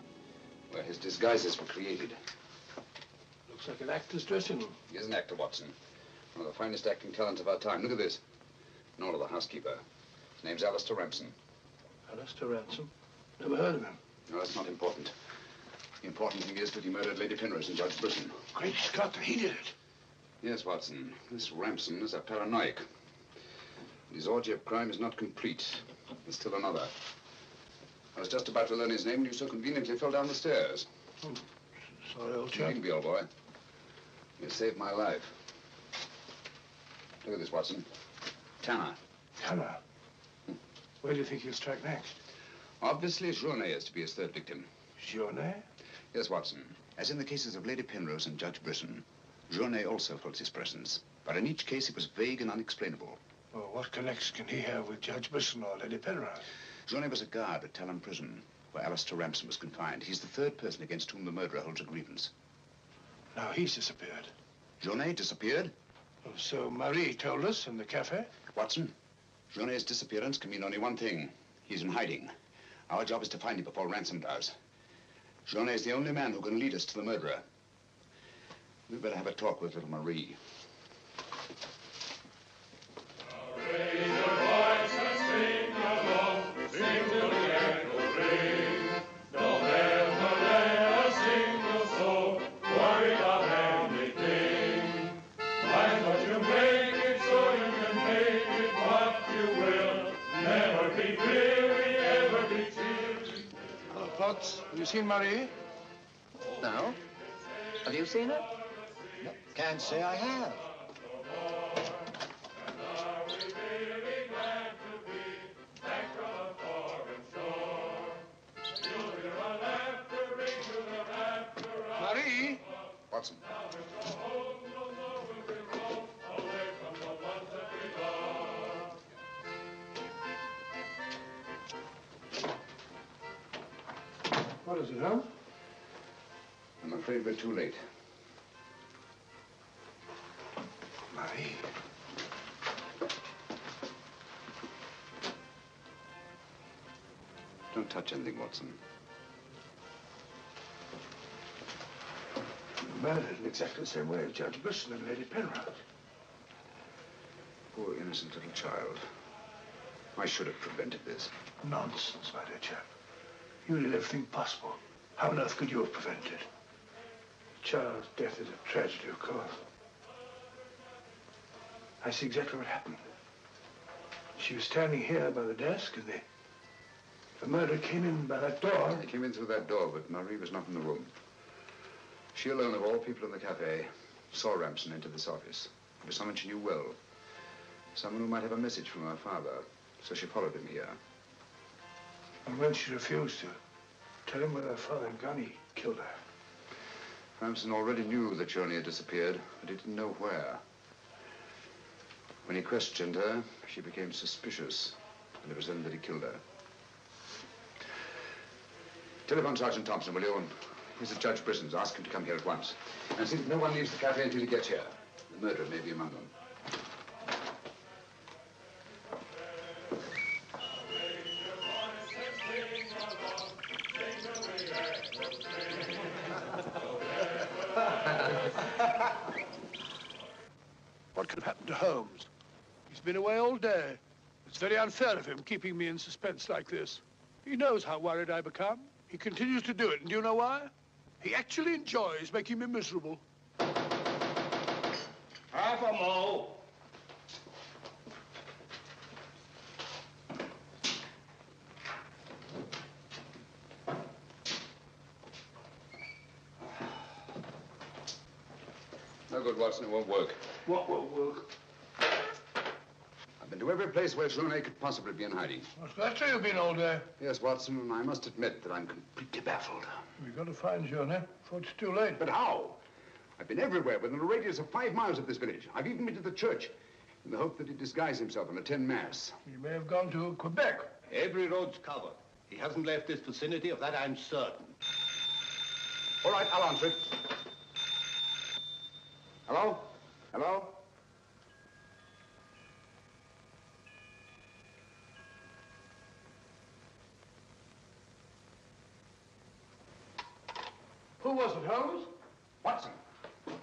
where his disguises were created. Looks like an actor's dressing room. He is an actor, Watson. One of the finest acting talents of our time. Look at this. Nora, the housekeeper. His name's Alistair Ramson. Alistair Ramson? Never heard of him. No, that's not important. The important thing is that he murdered Lady Penrose and Judge Briston. Great Scott, he did it. Yes, Watson. This Ramson is a paranoiac. His orgy of crime is not complete. There's still another. I was just about to learn his name when you so conveniently fell down the stairs. Oh, sorry, old chap. You needn't be, old boy. You saved my life. Look at this, Watson. Tanner. Tanner? Where do you think he'll strike next? Obviously, Journet is to be his 3rd victim. Journet? Yes, Watson. As in the cases of Lady Penrose and Judge Briston, Journet also felt his presence. But in each case, it was vague and unexplainable. Well, what connection can he have with Judge Briston or Lady Penrose? Journet was a guard at Talon Prison, where Alistair Ramson was confined. He's the 3rd person against whom the murderer holds a grievance. Now he's disappeared. Journet disappeared? Oh, so Marie told us in the cafe? Watson, Journet's disappearance can mean only one thing. He's in hiding. Our job is to find him before Ransom does. Journet is the only man who can lead us to the murderer. We'd better have a talk with little Marie. Raise your voice and sing along, sing till the echoes ring. Don't ever let a single soul worry about anything. Find what you make it so you can make it what you will. Never be weary, ever be cheery. Hello, Potts. Have you seen Marie? No. Have you seen her? No, can't say I have. What is it, Holmes? I'm afraid we're too late. Marie. Don't touch anything, Watson. Murdered in exactly the same way as Judge Briston and Lady Penrose. Poor innocent little child. I should have prevented this. Nonsense, my dear chap. You did everything possible. How on earth could you have prevented it? The child's death is a tragedy, of course. I see exactly what happened. She was standing here by the desk, and the murderer came in by that door. He came in through that door, but Marie was not in the room. She alone, of all people in the cafe, saw Ramson enter this office. It was someone she knew well. Someone who might have a message from her father. So she followed him here. And when she refused to tell him where her father had gone, he killed her. Ramson already knew that Johnny had disappeared, but he didn't know where. When he questioned her, she became suspicious, and it was then that he killed her. Telephone Sergeant Thompson, will you? He's at Judge Briston's. Ask him to come here at once. And see that no one leaves the cafe until he gets here. The murderer may be among them. What could have happened to Holmes? He's been away all day. It's very unfair of him keeping me in suspense like this. He knows how worried I become. He continues to do it, and do you know why? He actually enjoys making me miserable. Half a mo. No good, Watson. It won't work. What won't work? I've been to every place where Journey could possibly be in hiding. Well, that's where you've been all day. Yes, Watson, and I must admit that I'm completely baffled. We've got to find Journey before it's too late. But how? I've been everywhere within a radius of 5 miles of this village. I've even been to the church in the hope that he'd disguise himself and attend Mass. He may have gone to Quebec. Every road's covered. He hasn't left this vicinity, of that I'm certain. All right, I'll answer it. Hello? Hello? Who was it, Holmes? Watson,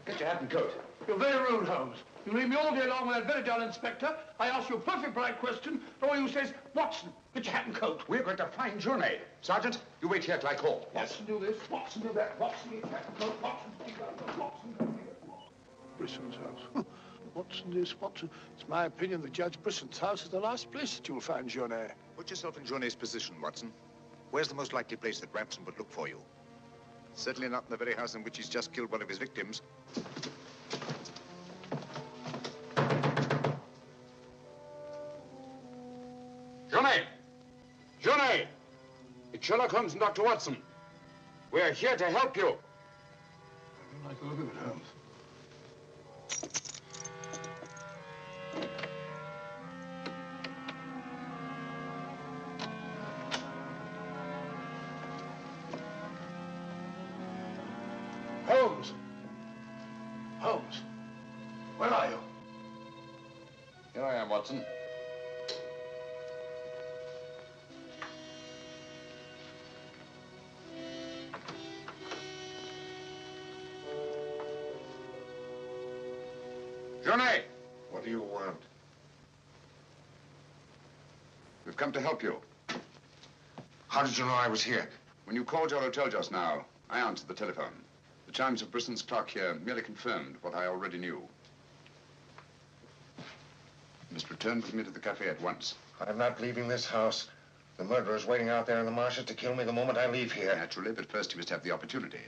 get your hat and coat. You're very rude, Holmes. You leave me all day long with that very dull inspector. I ask you a perfect polite question, and all you say is, Watson, get your hat and coat. We're going to find Journey. Sergeant, you wait here till I call. Watson, do this. Watson, do that. Watson, get your hat and coat. Watson, do that. Watson, do that. Brisson's house. Watson, this, Watson. It's my opinion that Judge Brisson's house is the last place that you'll find Journey. Put yourself in Journey's position, Watson. Where's the most likely place that Ramson would look for you? Certainly not in the very house in which he's just killed one of his victims. Journey! Journey! It's Sherlock Holmes and Dr. Watson. We're here to help you. I don't like the look of it, Holmes. Holmes! Holmes! Where are you? Here I am, Watson. Journey! What do you want? We've come to help you. How did you know I was here? When you called your hotel just now, I answered the telephone. The chimes of Briston's clock here merely confirmed what I already knew. You must return with me to the cafe at once. I'm not leaving this house. The murderer's waiting out there in the marshes to kill me the moment I leave here. Naturally, but first he must have the opportunity.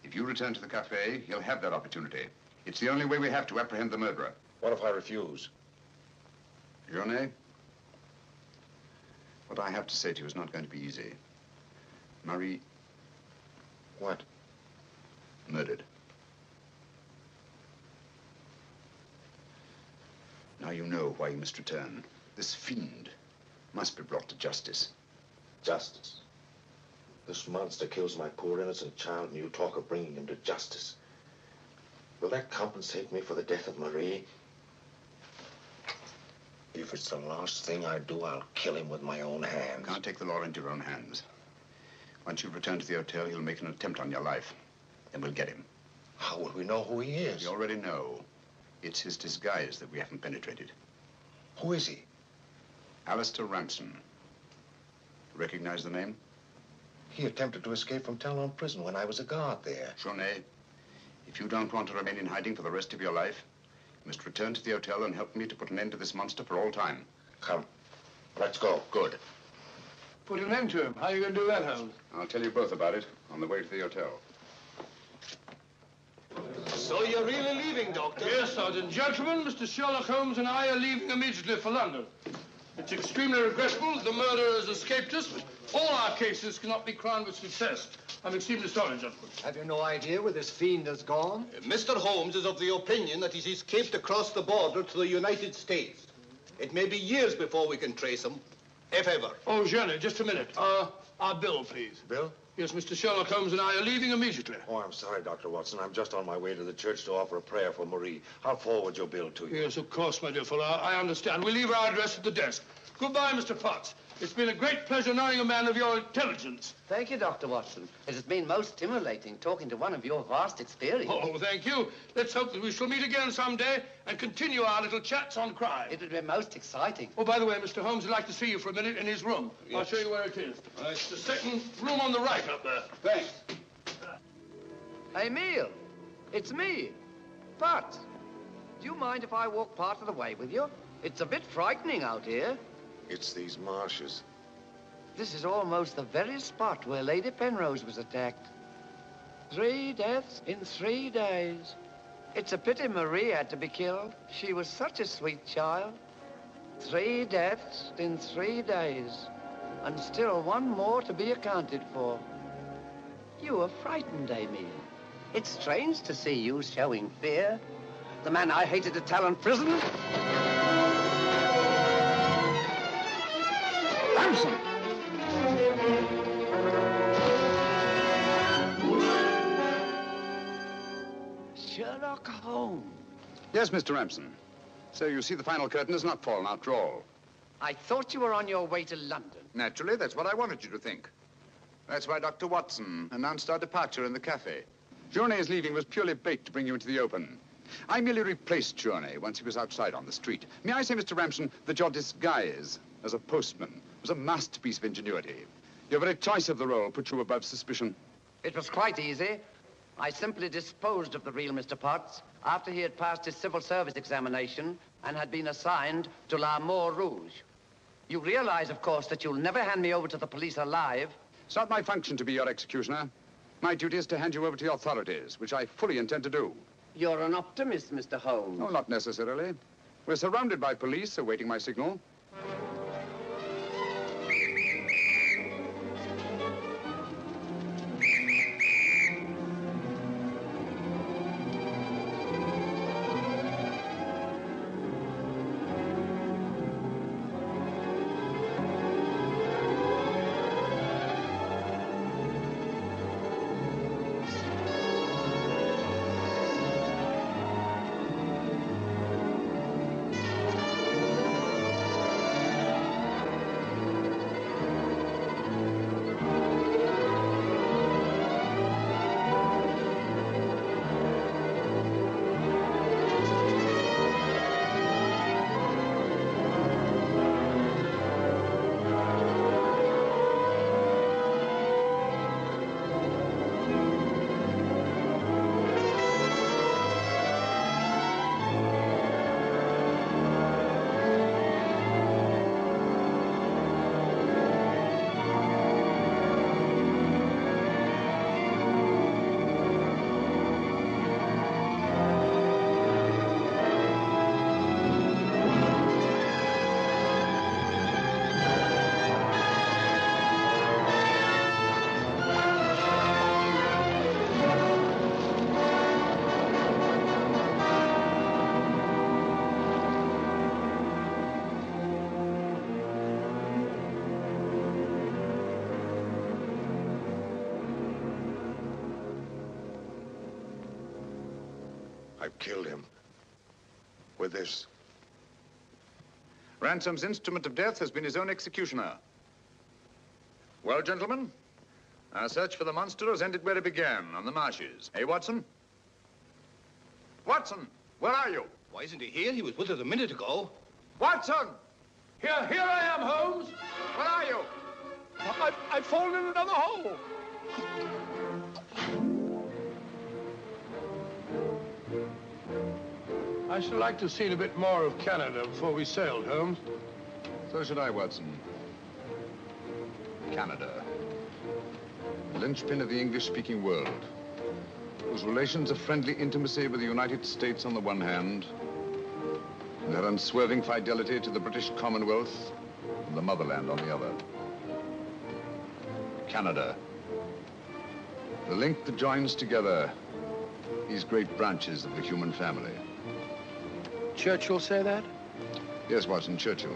If you return to the cafe, he'll have that opportunity. It's the only way we have to apprehend the murderer. What if I refuse? Journey, what I have to say to you is not going to be easy. Marie... What? Murdered. Now you know why you must return. This fiend must be brought to justice. Justice? This monster kills my poor innocent child, and you talk of bringing him to justice. Will that compensate me for the death of Marie? If it's the last thing I do, I'll kill him with my own hands. You can't take the law into your own hands. Once you've returned to the hotel, he'll make an attempt on your life. Then we'll get him. How will we know who he is? We already know. It's his disguise that we haven't penetrated. Who is he? Alistair Ramson. Recognize the name? He attempted to escape from Talon prison when I was a guard there. Journey, if you don't want to remain in hiding for the rest of your life, you must return to the hotel and help me to put an end to this monster for all time. Come. Let's go. Good. Put an end to him. How are you going to do that, Holmes? I'll tell you both about it on the way to the hotel. So you're really leaving, Doctor? Yes, Sergeant. Gentlemen, Mr. Sherlock Holmes and I are leaving immediately for London. It's extremely regrettable the murderer has escaped us, but all our cases cannot be crowned with success. I'm extremely sorry, gentlemen. Have you no idea where this fiend has gone? Mr. Holmes is of the opinion that he's escaped across the border to the United States. It may be years before we can trace him, if ever. Oh, Jenny, just a minute. Our bill, please. Bill? Yes, Mr. Sherlock Holmes and I are leaving immediately. Oh, I'm sorry, Dr. Watson. I'm just on my way to the church to offer a prayer for Marie. I'll forward your bill to you. Yes, of course, my dear fellow. I understand. We'll leave our address at the desk. Goodbye, Mr. Potts. It's been a great pleasure knowing a man of your intelligence. Thank you, Dr. Watson. It has been most stimulating talking to one of your vast experience. Oh, thank you. Let's hope that we shall meet again someday and continue our little chats on crime. It would be most exciting. Oh, by the way, Mr. Holmes would like to see you for a minute in his room. Yes. I'll show you where it is. Right. It's the second room on the right up there. Thanks. Emile, it's me. But, do you mind if I walk part of the way with you? It's a bit frightening out here. It's these marshes. This is almost the very spot where Lady Penrose was attacked. 3 deaths in 3 days. It's a pity Marie had to be killed. She was such a sweet child. 3 deaths in 3 days. And still one more to be accounted for. You were frightened, Emile. It's strange to see you showing fear. The man I hated at Talon prison. Ramson! Sherlock Holmes. Yes, Mr. Ramson. So you see the final curtain has not fallen after all. I thought you were on your way to London. Naturally, that's what I wanted you to think. That's why Dr. Watson announced our departure in the cafe. Journey's leaving was purely bait to bring you into the open. I merely replaced Journey once he was outside on the street. May I say, Mr. Ramson, that your disguise as a postman was a masterpiece of ingenuity. Your very choice of the role put you above suspicion. It was quite easy. I simply disposed of the real Mr. Potts after he had passed his civil service examination and had been assigned to Larmor Rouge. You realize, of course, that you'll never hand me over to the police alive. It's not my function to be your executioner. My duty is to hand you over to the authorities, which I fully intend to do. You're an optimist, Mr. Holmes. No, not necessarily. We're surrounded by police awaiting my signal. I've killed him. With this. Ransom's instrument of death has been his own executioner. Well, gentlemen, our search for the monster has ended where it began, on the marshes. Hey, Watson? Watson, where are you? Why isn't he here? He was with us a minute ago. Watson! Here I am, Holmes. Where are you? I've fallen in another hole. I should like to have seen a bit more of Canada before we sailed, Holmes. So should I, Watson. Canada. The linchpin of the English-speaking world, whose relations of friendly intimacy with the United States on the one hand, and their unswerving fidelity to the British Commonwealth and the motherland on the other. Canada. The link that joins together these great branches of the human family. Churchill say that? Yes, Watson, Churchill.